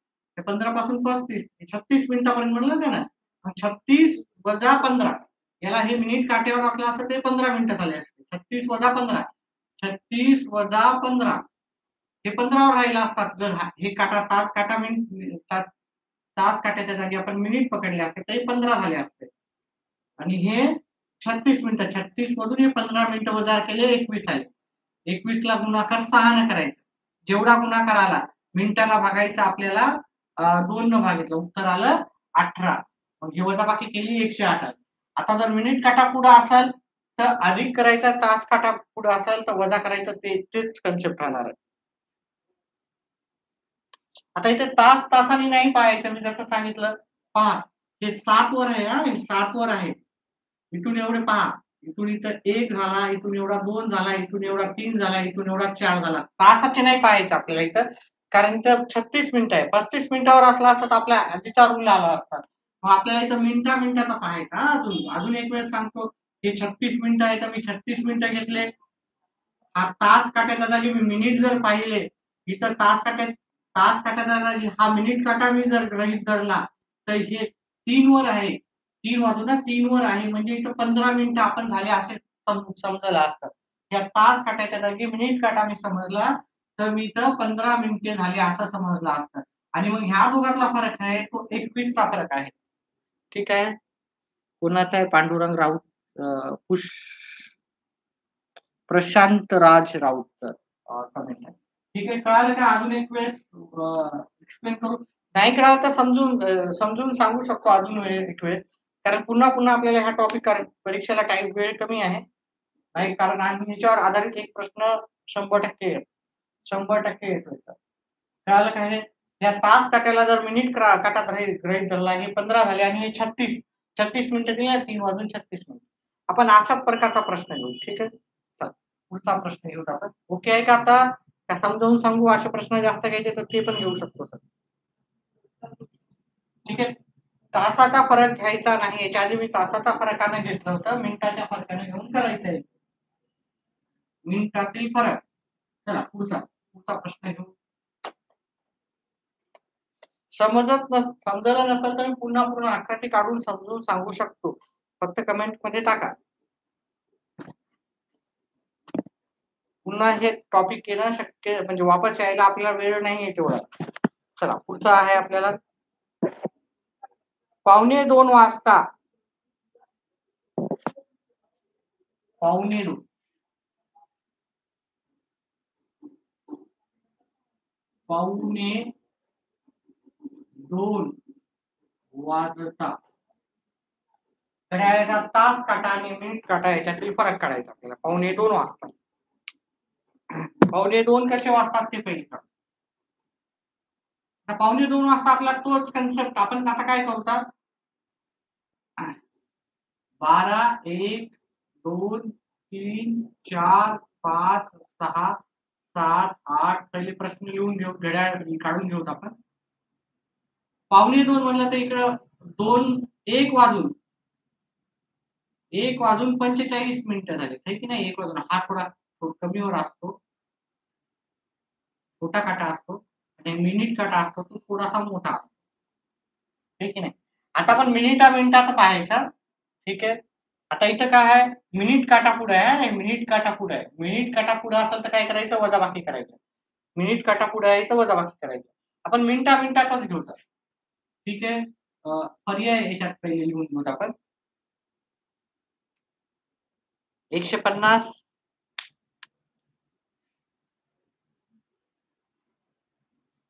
15 पासून 35 36 मिनिटापर्यंत म्हणलं ते ना. 36 वजा 15 याला हे मिनिट काट्यावर असलं असतं ते 15 मिनिटं झाले असते. 36 वजा 15, 36 वजा 15 हे 15 वर राहिला असतात. जर हे काटा तास काटा तास काट्याच्या जागी आपण मिनिट पकडले असते तर हे 15 झाले असते. आणि हे 36 मिनिटं, 36 मधून हे 15 मिनिटं वजा केले 21 आले. 21 ला गुणाकार 6 ने करायचा. जेवढा गुणाकार आला मिनिटाला भागायचा आपल्याला 2 न भागितलं उत्तर आलं 18. मग ही वजाबाकी केली 108 आली. आता जर मिनिट काटा पुढे असेल तर अधिक करायचा, तास काटा पुढे असेल तर वजा करायचं. तेच कन्सेप्ट राहणार आहे. आता इथे तासाने नाही पाहायचं. मी जसं सांगितलं पहा, हे 7 वर आहे. हे 7 वर आहे. इथून एवढे पहा, इथून इथं 1 झाला, इथून एवढा 2 झाला, इथून एवढा 3 झाला, इथून एवढा 4 झाला. तासाचे नाही पाहायचं आपल्याला इथं कारण इथं 36 मिनिटं आहे. 35 मिनिटावर असला असता तर आपल्या आधीचा रूल आला असता. मग आपल्याला इथं मिनिटाचा पाहायचा. अजून एक वेळेस सांगतो, हे 36 मिनिटं आहे तर मी 36 मिनिटं घेतले. हा तास काट्याच्या जागी मी मिनिट जर पाहिले इथं तास काट्याच्या जागी हा मिनिट काटा मी जर गृहीत धरला तर हे 3 वर आहे. 3 वाजून 3 वर आहे म्हणजे इथं 15 मिनिटं आपण झाले असे समजलं असतं. या तास काट्याच्या जागी मिनिट काटा मी समजला तर मी इथं 15 मिनिटे झाले असं समजलं असतं. आणि मग ह्या दोघातला फरक आहे तो 21चा फरक आहे. ठीक आहे. कोणाचा आहे? पांडुरंग राऊत, प्रशांत राज राऊत कमेंट आहे. ठीक आहे, कळालं का? अजून एक वेळेस एक्सप्लेन करू. नाही कळालं तर समजून सांगू शकतो अजून एक वेळेस. कारण पुन्हा आपल्याला हा टॉपिक परीक्षेला टाइम वेळ कमी आहे. नाही कारण याच्यावर आधारित एक प्रश्न 100% येतो. 100% येतो. कळालं का? हे या तास काट्याला जर मिनिट काटात गृहीत धरला हे 15 झाले आणि हे 36 मिनिटं दिले 3 वाजून 36 मिनिटं. आपण अशाच प्रकारचा प्रश्न घेऊ. ठीक आहे, चल पुढचा प्रश्न घेऊ आपण. ओके आहे का? आता का समजावून सांगू? असे प्रश्न जास्त घ्यायचे तर ते पण घेऊ शकतो सर. ठीक आहे, तासाचा फरक घ्यायचा नाही. याच्या आधी मी तासाचा फरकाने घेतलं होतं. मिनिटाच्या फरकाने घेऊन करायचंय. मिनिटातील फरक. चला पुढचा प्रश्न घेऊ. समजलं नसेल तर मी पुन्हा आकृती काढून समजून सांगू शकतो, फक्त कमेंट मध्ये टाका. पुन्हा हे टॉपिक येणं शक्य म्हणजे वापस यायला आपल्याला वेळ नाही आहे तेवढा. चला पुढचा आहे आपल्याला 1:15 वाजता. 1:15 वाजता घड्याळाचा तास काटा आणि मिनिट काटा याच्यातील फरक काढायचा आपल्याला. 1:15 वाजता. 1:15 कसे वाजतात ते पहिले. 1:15 वाजता आपला तोच कन्सेप्ट आपण आता काय करतो, 12, 1, 2, 3, 4, 5, 6, 7, 8 पहिले प्रश्न लिहून घेऊ, घड्याळ काढून घेऊत आपण. 1:15 म्हणलं तर इकडं 1 वाजून 45 मिनिटं झाले, है की नाही. 1 वाजून हा थोडा कमीवर असतो, छोटा काटा असतो, आणि मिनिट काटा असतो तो थोडासा मोठा असतो, है की नाही. आता आपण मिनिटाचं पाहायचं, ठीक आहे. आता इथं काय आहे, मिनिट काटा पुढे आहे, मिनिट काटा पुढे आहे. मिनिट काटा पुढे असेल तर काय करायचं, वजाबाकी करायचं. मिनिट काटा पुढे आहे तर वजाबाकी करायचं. आपण मिनिटातच घेऊ, ठीक आहे. पर्याय याच्यात पहिले लिहून घेऊ आपण. 150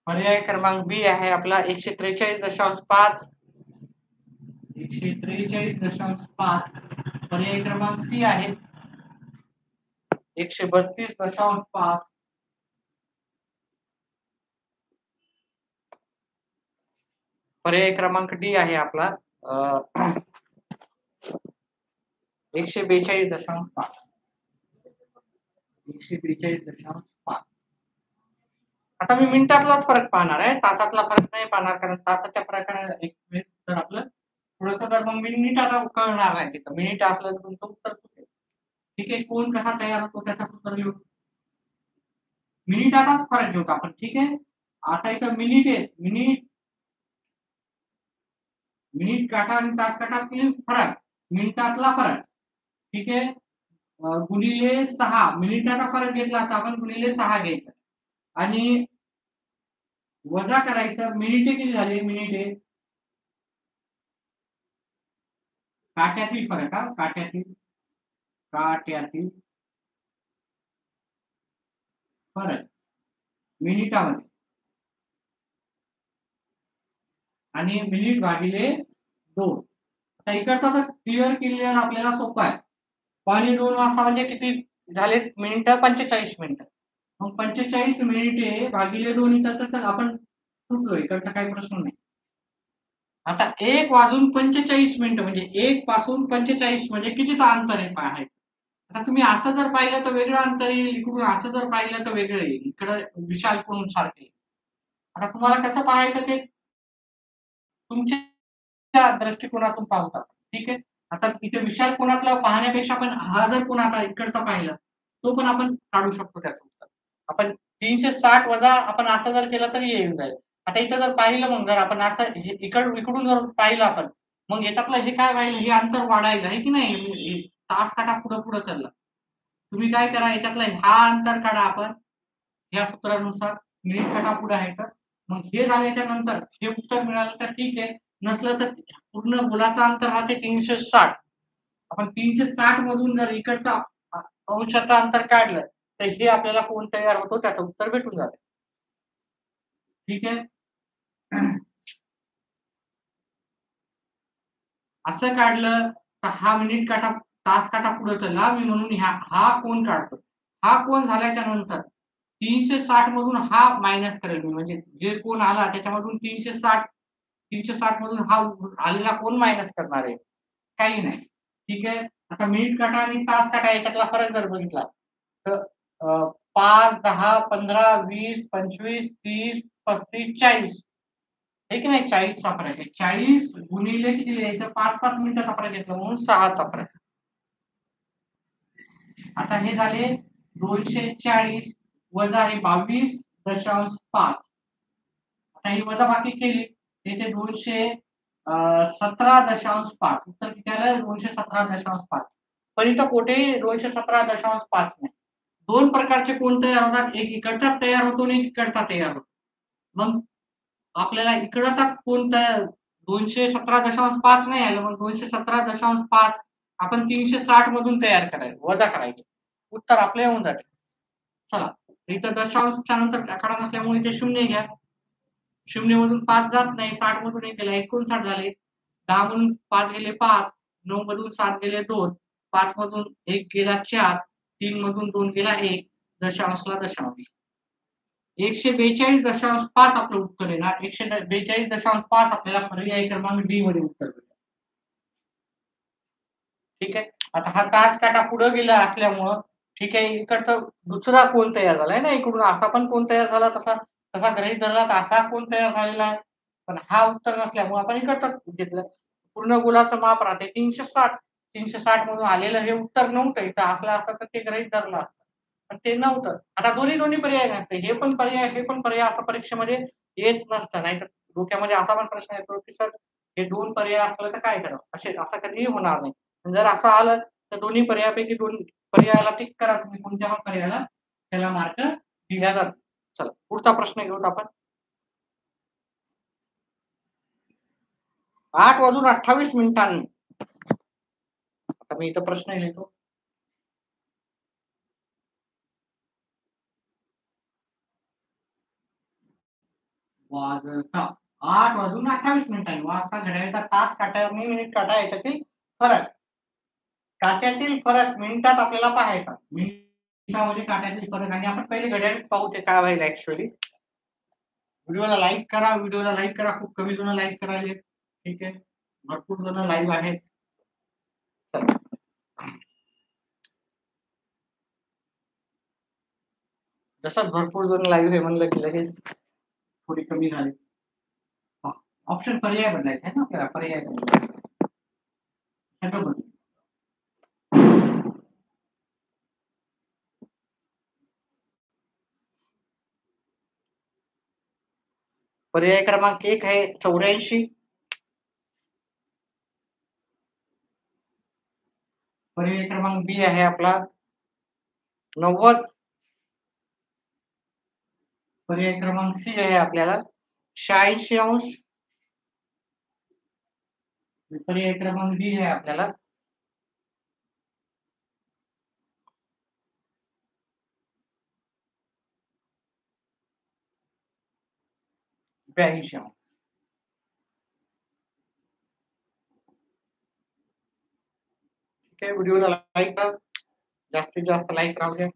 पर्याय क्रमांक बी आहे आपला 143.5. 143.5. पर्याय क्रमांक सी आहे 132.5. पर्याय क्रमांक डी आहे आपला 142.5. 142.5. आता मी मिनिटातलाच फरक पाहणार आहे, तासातला फरक नाही पाहणार, कारण तासाच्या प्रकारे एक तर आपलं थोडस तर मग मिनिट आता कळणार नाही तिथं. मिनिट असलं तर तुमचं उत्तर चुकेल, ठीक आहे. कोण कसा तयार होतो त्याचा उत्तर लिहू. मिनिटाचाच फरक घेऊ आपण, ठीक आहे. आता इथं मिनिट आहे, मिनिट काटा आणि तास काटातील फरक, मिनिटातला फरक, ठीक आहे. गुणिले 6 मिनिटाचा फरक घेतला तर आपण गुणिले 6 घ्यायचा आणि वजा करायचं. मिनिटे किती झाली, मिनिटे काट्यातील फरक, हा काट्यातील फरक मिनिटामध्ये, आणि मिनिट भागिले 2. आता इकडचा तर क्लिअर आपल्याला सोपा आहे. 1:15 वाजता म्हणजे किती झाले मिनिट, 45 मिनिटं. मग 45 मिनिटे भागिले 2 इकडचं तर आपण सुटलो, इकडचा काही प्रश्न नाही. आता 1 वाजून 45 मिनिटं म्हणजे 1 पासून 45 म्हणजे कितीचा अंतर आहे. आता तुम्ही असं जर पाहिलं तर वेगळं अंतर येईल, इकडून असं जर पाहिलं तर वेगळं येईल, इकडं विशाल कोण सारखे. आता तुम्हाला कसं पाहायचं ते तुमच्या दृष्टिकोनातून पाहता, ठीक आहे. आता इथे विशाल कोणातला पाहण्यापेक्षा आपण हा जर कोण आता इकडचा पाहिला तो पण आपण काढू शकतो त्याचं उत्तर. आपण 360 वजा आपण असं जर केलं तरी येऊन जाईल. आता इथं जर पाहिलं, मग जर आपण असं इकडून जर पाहिलं आपण, मग याच्यातलं हे काय पाहिलं, हे अंतर वाढायला, आहे की नाही. तास काटा पुढे चालला. तुम्ही काय करा, याच्यातला हा अंतर काढा आपण या सूत्रानुसार. मिनिट काटा पुढे आहे तर मग हे झाल्याच्या नंतर हे उत्तर मिळालं तर ठीक आहे, नसलं तर पूर्ण गोलाचा अंतर हा ते 360. आपण 360 मधून जर इकडचा अंशाचा अंतर काढलं तर हे आपल्याला कोण तयार होतो त्याचं उत्तर भेटून जाते, ठीक आहे. असं काढलं तर हा मिनिट काटा तास काटा पुढे चालला मी, म्हणून हा कोण काढतो. हा कोण झाल्याच्या नंतर 360 मधून हा मायनस करेल मी, म्हणजे जे कोण आला त्याच्यामधून 360 मधून हा आलेला कोण मायनस करणार आहे, काही नाही, ठीक आहे. आता मिनिट काटा आणि तास काटा याच्यातला फरक जर बघितला तर 5, 10, 15, 20, 25, 30, 35, 40, हे की नाही. 40चा फरक आहे. 40 गुणिले किती लिहायचं, 5 मिनिटाचा फरक घेतला म्हणून 6चा फरक. आता हे झाले 240 वजा हे 22.5. आता ही वजाबाकी केली तिथे 217.5 उत्तर किती आलं 217.5 पण इथं कुठे 217.5 नाही. दोन प्रकारचे कोण तयार होतात, एक इकडचा तयार होतो आणि एक इकडचा तयार होतो. मग आपल्याला इकडचा कोण तयार 217.5 नाही आलं, मग 217.5 आपण 360 मधून तयार करायचं, वजा करायचं, उत्तर आपले येऊन जाते. चला इथं दशांशच्या नंतर आकडा नसल्यामुळे इथे 0 घ्या. 0 मधून 5 जात नाही, 60 मधून 1 गेला 59 झाले. 10 मधून 5 गेले 5, 9 मधून 7 गेले 2, 5 मधून 1 गेला 4, 3 मधून 2 गेला 1, दशांशला दशांश. 142.5 आपलं उत्तर येणार. 142.5 आपल्याला पर्याय क्रमांक डी मध्ये उत्तर मिळेल. ठीक आहे. आता हा तास काटा पुढे गेला असल्यामुळं ठीक आहे, इकडचं दुसरा कोण तयार झालाय ना, इकडून असा पण कोण तयार झाला, तसा तसा गृहीत धरला तर असा कोण तयार झालेला आहे, पण हा उत्तर नसल्यामुळे आपण इकडचं घेतलं. पूर्ण गोलाचं माप राहते 360. 360 मधून आलेलं हे उत्तर नव्हतं, इथं असलं असतं तर ते गृहीत धरलं असतं, पण ते नव्हतं. आता दोन्ही पर्याय नसते, हे पण पर्याय असं परीक्षेमध्ये येत नसतं. नाहीतर डोक्यामध्ये असा पण प्रश्न येतो की सर हे 2 पर्याय असलं तर काय करावं, असं कधीही होणार नाही. जर असं आलं तर दोन्ही पर्यायापैकी 2 पर्यायाला टिक करा, तुम्ही कोणत्या पण पर्यायाला त्याला मार्क दिला जातो. चला पुढचा प्रश्न घेऊत आपण. 8:28 आता मी इथं प्रश्न लिहितो. वाजता 8:28 वाजता घड्याळाचा तास काटा आणि मिनिट काटा याच्यातील फरक. काट्यातील फरक मिनिटात आपल्याला पाहायचा. मिनिटामध्ये काट्यातील फरक आणि आपण पहिले घड्याळ पाहू ते काय व्हायला ऍक्च्युअली. व्हिडिओला लाईक करा. खूप कमी जण लाईक करायले. ठीक आहे. भरपूर जण लाईव्ह आहेत. जसं भरपूर जण लाईव्ह आहे म्हणलं की लगेच थोडी कमी झाली. ऑप्शन पर्याय बदलायचा आहे ना आपल्याला, पर्याय पर्याय क्रमांक 1 आहे 84. पर्याय क्रमांक बी आहे आपला 90. पर्याय क्रमांक सी आहे आपल्याला 86°. पर्याय क्रमांक डी आहे आपल्याला 82°. ठीक आहे. व्हिडिओला लाईक करा, जास्तीत जास्त लाईक राहू द्या.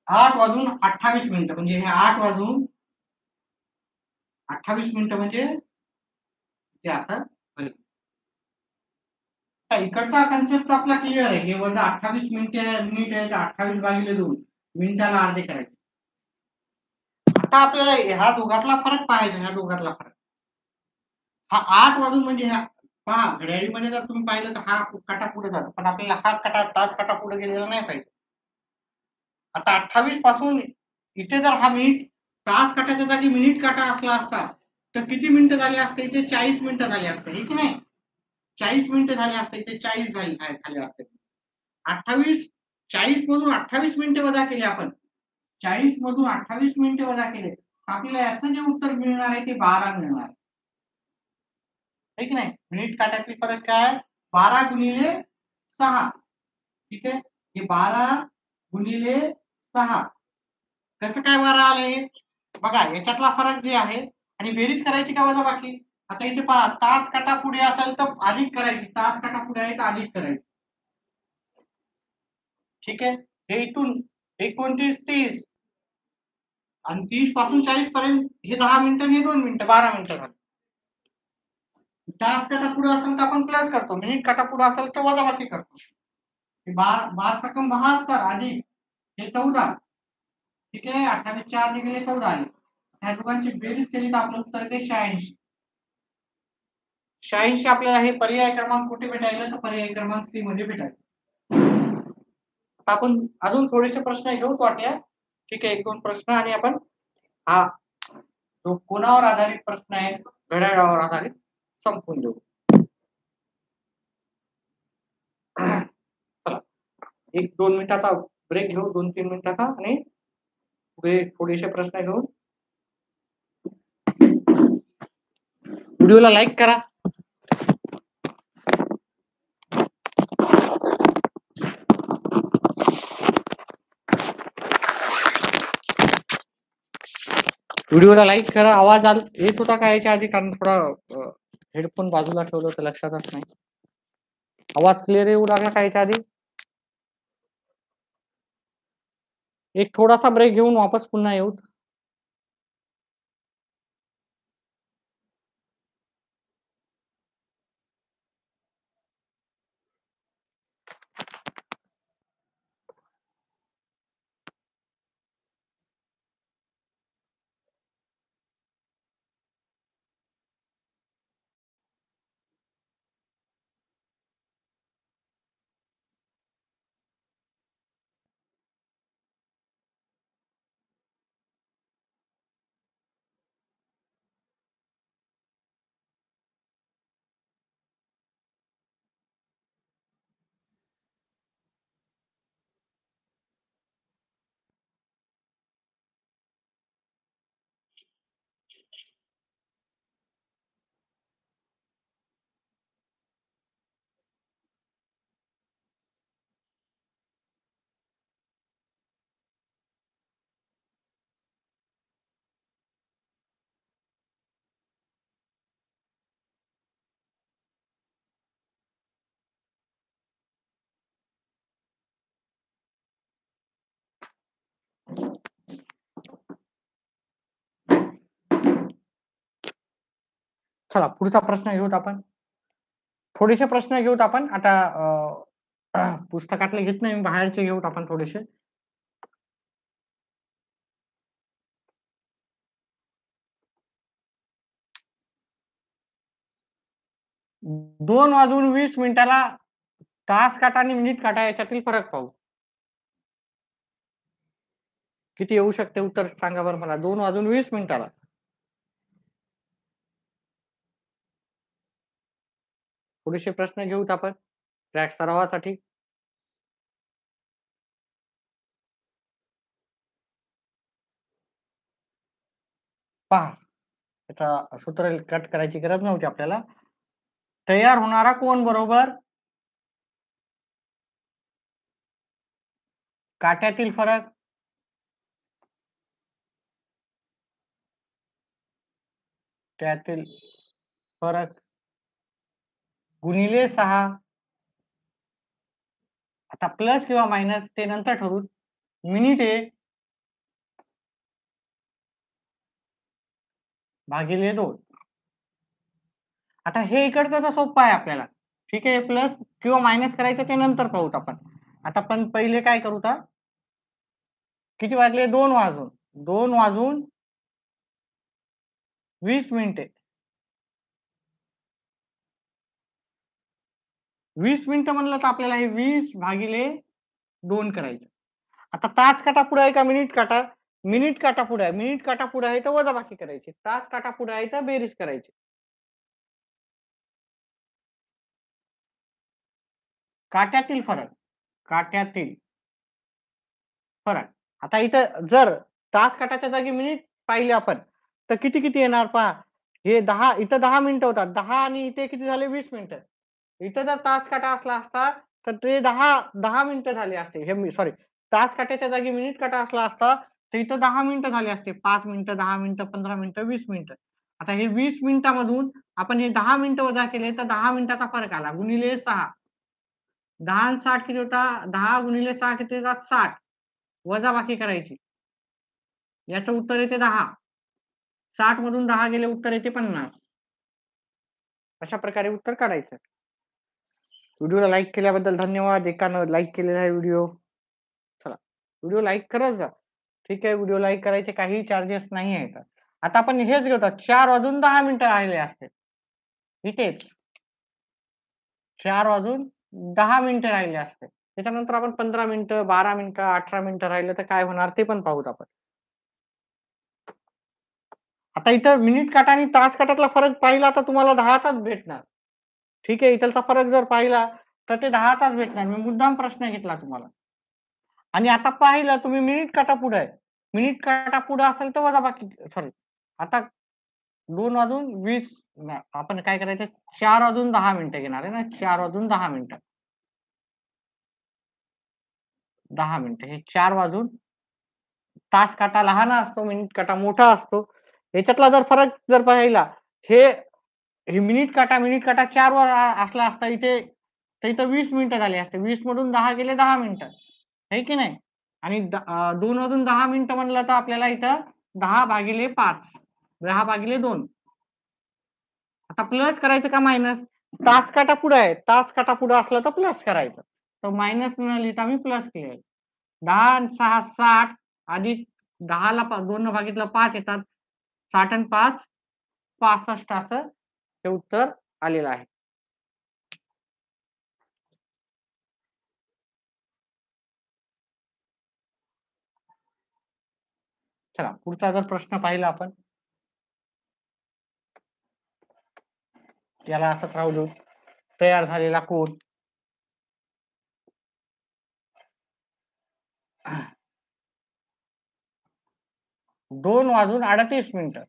8:28 म्हणजे हे 8:28 म्हणजे ते असं इकडचा कन्सेप्ट आपला क्लिअर आहे. हे वजा 28 मिनिट आहे तर 28/2 मिनिटाला अर्धे करायचे. आता आपल्याला ह्या दोघातला फरक पाहायचा. ह्या दोघातला फरक हा 8 वाजून म्हणजे ह्या पहा घड्याळीमध्ये जर तुम्ही पाहिलं तर हा काटा पुढे जातो, पण आपल्याला हा काटा तास काटा पुढे गेलेला नाही पाहिजे. आता 28 पासून इथे जर हा मिनिट तास काटाच्या जागी मिनिट काटा असला असता तर किती मिनिटं झाले असते, इथे 40 मिनिटं झाले असते, हे की नाही. 40 मिनिटं झाले असते, इथे 40 झाले असते. 40 मधून 28 मिनिटं वजा केले आपण, 40 मधून 28 मिनिटं वजा केले, आपल्याला याचं जे उत्तर मिळणार आहे ते 12 मिळणार आहे की नाही. मिनिट काट्यातील फरक काय 12 गुणिले 6. ठीक आहे, हे 12 गुणिले 6 कसं काय 12 आले बघा, याच्यातला फरक जे आहे आणि बेरीज करायची का वजा बाकी. आता इथे पहा तास काटा पुढे असेल तर अधिक करायची, तास काटा पुढे आहे तर अधिक करायची. ठीक आहे, हे इथून 29 30 आणि 30 पासून 40 पर्यंत हे 10 मिनिटं हे 2 मिनिटं 12 मिनिटं झाली. तास काटा पुढे असेल तर आपण प्लस करतो, मिनिट काटा पुढे असेल तर वजा बाकी करतो. 12 सकम 72 अधिक हे 14. ठीक आहे, 28 4 निघाले 14 आले. ह्या दोघांची बेरीज केली तर आपलं उत्तर येते 86. 86 आपल्याला हे पर्याय क्रमांक कुठे भेटायला तर पर्याय क्रमांक सी मध्ये भेटायला. आपण अजून थोडेसे प्रश्न घेऊ वाटल्यास. ठीक आहे, 1-2 प्रश्न आणि आपण हा जो कोणावर आधारित प्रश्न आहे घड्याळावर आधारित संपवून देऊ. चला 1-2 मिनिटाचा ब्रेक घेऊ, 2-3 मिनिटाचा आणि पुढे थोडेसे प्रश्न घेऊ. व्हिडिओला लाईक करा. व्हिडिओला लाईक करा. आवाज येत होता का याच्या आधी? कारण थोडा हेडफोन बाजूला ठेवलं तर लक्षातच नाही. आवाज क्लिअर येऊ लागला का याच्या आधी? एक थोडासा ब्रेक घेऊन वापस पुन्हा येऊ. चला पुढचा प्रश्न घेऊत आपण. थोडेसे प्रश्न घेऊत आपण आता. पुस्तकातले घेत नाही, बाहेरचे घेऊत आपण थोडेसे. दोन वाजून 20 मिनिटाला तास काटा आणि मिनिट काटा याच्यातील फरक पाहू. किती येऊ शकते उत्तर सांगा बरं मला. 2 वाजून 20 मिनिटाला थोडेसे प्रश्न घेऊत आपण ट्रॅक सरावासाठी. पहा, त्याचा सूत्र कट करायची गरज नव्हती आपल्याला. तयार होणारा कोण बरोबर काट्यातील फरक त्यातील फरक गुणिले 6. आता प्लस किंवा मायनस ते नंतर ठरवू. मिनिटे भागिले 2. आता हे इकडचं तर सोपं आहे आपल्याला. ठीक आहे, प्लस किंवा मायनस करायचं ते नंतर पाहूत आपण. आता पण पहिले काय करू तर किती वाजले? 2 वाजून 20 मिनिटे. 20 मिनिटं म्हणलं तर आपल्याला हे 20 भागिले 2 करायचं. आता तास काटा पुढे आहे का मिनिट काटा? मिनिट काटा पुढे आहे. मिनिट काटा पुढे आहे तर वजाबाकी करायची. तास काटा पुढे आहे तर बेरीज करायची. काट्यातील फरक आता इथं जर तास काटाच्या जागी मिनिट पाहिले आपण तर किती किती येणार पहा. हे 10 इथं 10 मिनिटं होतात. 10 आणि इथे किती झाले? 20 मिनिटं. इथं जर तास काटा असला असता तर ते 10 मिनिटं झाले असते. हे सॉरी, तास काट्याच्या जागी मिनिट काटा असला असता तर इथं 10 मिनिटं झाले असते. 5 मिनिटं, 10 मिनिटं, 15 मिनिटं, 20 मिनिटं. आता हे 20 मिनिटामधून आपण हे 10 मिनिटं वजा केले तर 10 मिनिटाचा फरक आला गुणिले 6. 10 आणि 60 किती होता? 10 गुणिले 6 किती होतात? 60. वजाबाकी करायची. याचं उत्तर येते 10. 60 मधून 10 गेले उत्तर येते 50. अशा प्रकारे उत्तर काढायचं. व्हिडिओला लाईक केल्याबद्दल धन्यवाद. एकानं लाईक केलेला आहे व्हिडिओ. चला व्हिडिओ लाईक करत जा. ठीक आहे, व्हिडिओ लाईक करायचे काही चार्जेस नाही आहेत. आता आपण हेच घेतो. 4 वाजून 10 मिनिटं राहिले असते. इथेच 4 वाजून 10 मिनिटं राहिले असते. त्याच्यानंतर आपण 15 मिनिटं, 12 मिनिटं, 18 मिनिटं राहिलं तर काय होणार ते पण पाहूत आपण. आता इथं मिनिट काटा आणि तास काटातला फरक पाहिला तर तुम्हाला 10 तास भेटणार. ठीक आहे, इथलचा फरक जर पाहिला तर ते 10 तास भेटणार. मी मुद्दाम प्रश्न घेतला तुम्हाला. आणि आता पाहिलं तुम्ही मिनिट काटा पुढे आहे. मिनिट काटा पुढे असेल तर वजाबाकी सॉरी. आता 2 वाजून 20 आपण काय करायचं 4 वाजून 10 मिनिटं घेणार आहे ना 4 वाजून 10 मिनिटं. 10 मिनिटं हे 4 वाजून तास काटा लहान असतो मिनिट काटा मोठा असतो. याच्यातला जर फरक जर पाहिला हे मिनिट काटा 4 वर असला असता इथे तर इथं 20 मिनिटं झाली असते. 20 मधून 10 गेले 10 मिनिटं. है की नाही? आणि 2 वाजून 10 मिनिटं म्हणलं तर आपल्याला इथं 10/5 10/2. आता प्लस करायचं का मायनस? तास काटा पुढे आहे. तास काटा पुढे असला तर प्लस करायचं. तर मायनस न लिहिता मी प्लस केले. 10 आणि 6 60 अधिक 10 ला 2 न भागितलं 5 येतात. 60 आणि 5 65 असं हे उत्तर आलेलं आहे. चला पुढचा जर प्रश्न पाहिला आपण याला असंच राहू देऊ. तयार झालेला कोड 2 वाजून 38 मिनिटं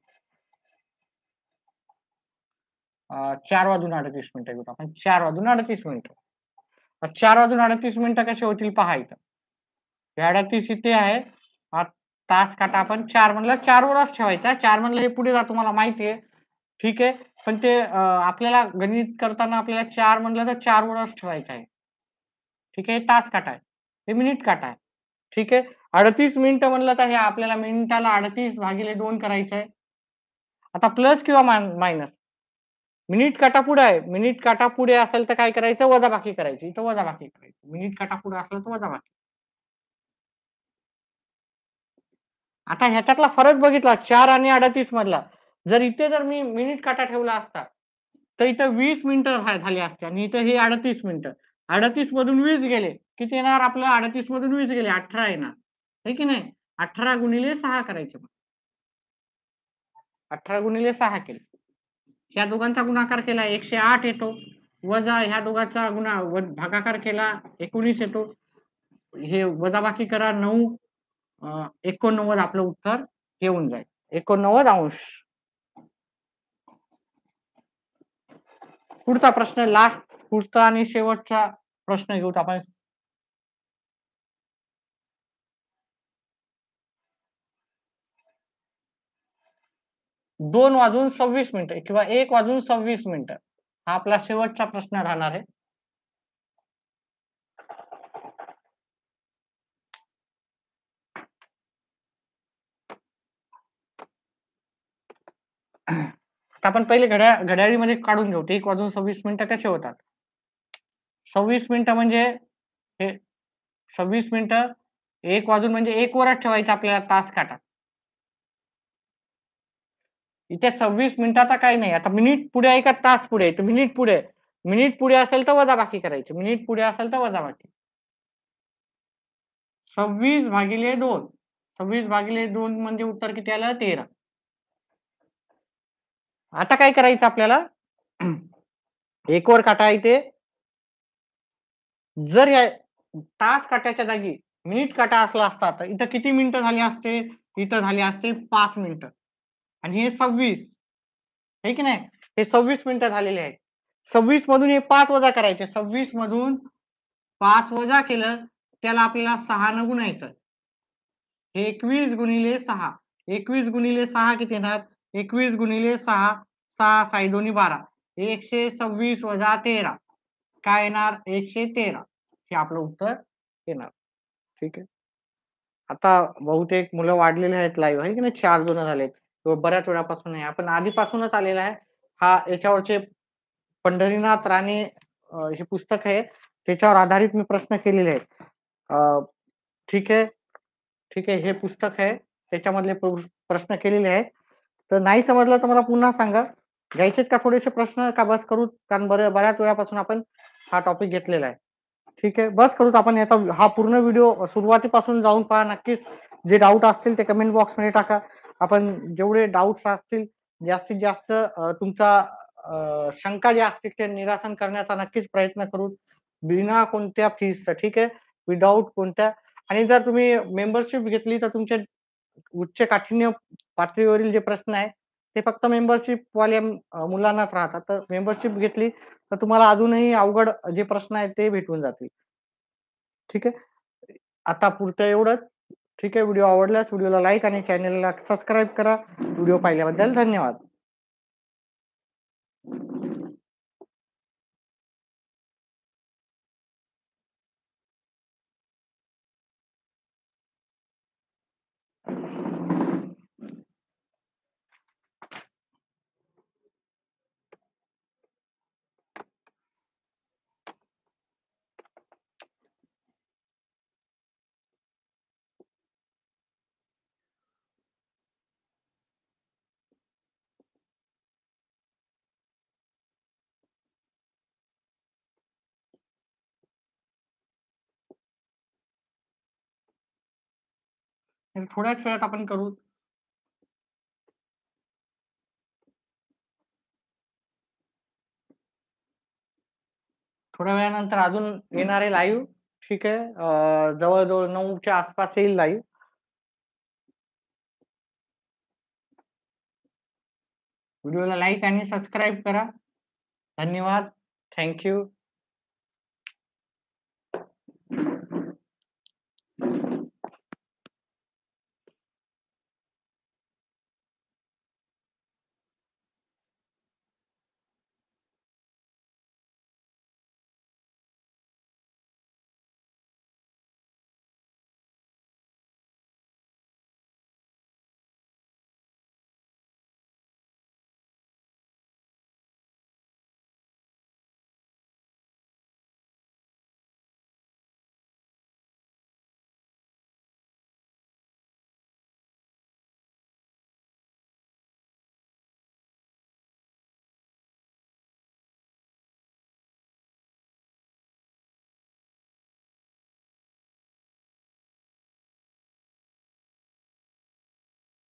4 वाजून 38 मिनिटं घेऊ आपण 4 वाजून 38 मिनिटं 4 वाजून 38 मिनिटं कसे होतील पहा इथं. 38 इथे आहे. तास काटा आपण 4 म्हणलं 4 वरच ठेवायचा. 4 म्हणलं हे पुढे जा तुम्हाला माहिती आहे. ठीक आहे, पण ते आपल्याला गणित करताना आपल्याला 4 म्हणलं तर 4 वरच ठेवायचं आहे. ठीक आहे, तास काटा आहे, हे मिनिट काटा आहे. ठीक आहे, 38 मिनिटं म्हणलं तर हे आपल्याला मिनिटाला 38/2 करायचं आहे. आता प्लस किंवा मायनस मिनिट काटा पुढे आहे. मिनिट काटा पुढे असेल तर काय करायचं वजाबाकी करायची. इथं वजाबाकी करायची. मिनिट काटा पुढे असलं तर वजाबाकी. आता ह्याच्यातला फरक बघितला 4 आणि 38 मधला. जर इथे जर मी मिनिट काटा ठेवला असता तर इथं 20 मिनिटं झाली असते आणि इथं हे 38 मिनिटं. 38 मधून 20 गेले किती येणार आपलं 38 मधून 20 गेले 18 येणार. है की नाही? 18 गुणिले 6 करायचे. 18 गुणिले 6 केले. ह्या दोघांचा गुणाकार केला 108 येतो. वजा ह्या दोघांचा भागाकार केला 19 येतो. हे वजाबाकी करा 9 89 आपलं उत्तर येऊन जाईल. 89 अंश. पुढचा प्रश्न लास्ट पुढचा आणि शेवटचा प्रश्न घेऊत आपण. दोन वाजून 26 मिनिटं किंवा 1 वाजून 26 मिनिटं हा आपला शेवटचा प्रश्न राहणार आहे. आपण पहिले घड्याळीमध्ये काढून घेऊ. 1 वाजून 26 मिनिटं कसे होतात? 26 मिनिटं म्हणजे हे 26 मिनिटं 1 वाजून म्हणजे 1 वरच ठेवायचं आपल्याला तास काटा. इथे 26 मिनिटाचा काही नाही. आता मिनिट पुढे आहे का तास पुढे आहे? तर मिनिट पुढे. मिनिट पुढे असेल तर वजाबाकी करायची. मिनिट पुढे असेल तर वजाबाकी. 26/2. 26/2 म्हणजे उत्तर किती आलं 13. आता काय करायचं आपल्याला 1 वर काटा इथे जर या तास काट्याच्या जागी मिनिट काटा असला असता तर इथं किती मिनिटं झाली असते? इथं झाली असते 5 मिनिटं आणि हे 26 आहे की नाही? हे 26 मिनिटं झालेले आहेत. 26 मधून हे 5 वजा करायचे. 26 मधून 5 वजा केलं त्याला आपल्याला 6 न गुणायचं. 21 गुणिले 6. 21 गुणिले 6 किती येणार? 21 गुणिले 6 6 साई दोन्ही 12. 126 वजा 13 काय येणार? 113. हे आपलं उत्तर येणार. ठीक आहे. आता बहुतेक मुलं वाढलेले आहेत लाईव्ह आहे की नाही 4 जण झालेत. बऱ्याच वेळापासून आहे. आपण आधीपासूनच आलेला आहे. हा याच्यावरचे पंढरीनाथ राणे हे पुस्तक आहे त्याच्यावर आधारित मी प्रश्न केलेले आहेत. ठीक आहे. ठीक आहे, हे पुस्तक आहे त्याच्यामधले प्रश्न केलेले आहेत. तर नाही समजलं तर मला पुन्हा सांगा. घ्यायचेत का थोडेसे प्रश्न का बस करू? कारण बऱ्याच वेळापासून आपण हा टॉपिक घेतलेला आहे. ठीक आहे, बस करूत आपण याचा हा पूर्ण व्हिडिओ सुरुवातीपासून जाऊन पहा. नक्कीच जे डाऊट असतील ते कमेंट बॉक्समध्ये टाका. आपण जेवढे डाऊट्स असतील जास्तीत जास्त तुमचा शंका ज्या असतील ते निरासन करण्याचा नक्कीच प्रयत्न करू, बिना कोणत्या फीसचं. ठीक आहे, विदाऊट कोणत्या. आणि जर तुम्ही मेंबरशिप घेतली तर तुमच्या उच्च काठिण्य पातळीवरील जे प्रश्न आहे ते फक्त मेंबरशिप वाल्या मुलांनाच राहतात. तर मेंबरशिप घेतली तर तुम्हाला अजूनही अवघड जे प्रश्न आहेत ते भेटून जातील. ठीक आहे. आता पुरतं एवढंच. ठीक आहे. व्हिडिओ आवडल्यास व्हिडिओला लाईक आणि चॅनलला सबस्क्राईब करा. व्हिडिओ पाहिल्याबद्दल धन्यवाद. थोड्याच वेळात आपण करू. थोड्या वेळानंतर अजून येणारे लाईव्ह. ठीक आहे. जवळ-जवळ 9च्या आसपास येईल लाईव्ह. व्हिडिओला लाईक आणि सबस्क्राईब करा. धन्यवाद. Thank you.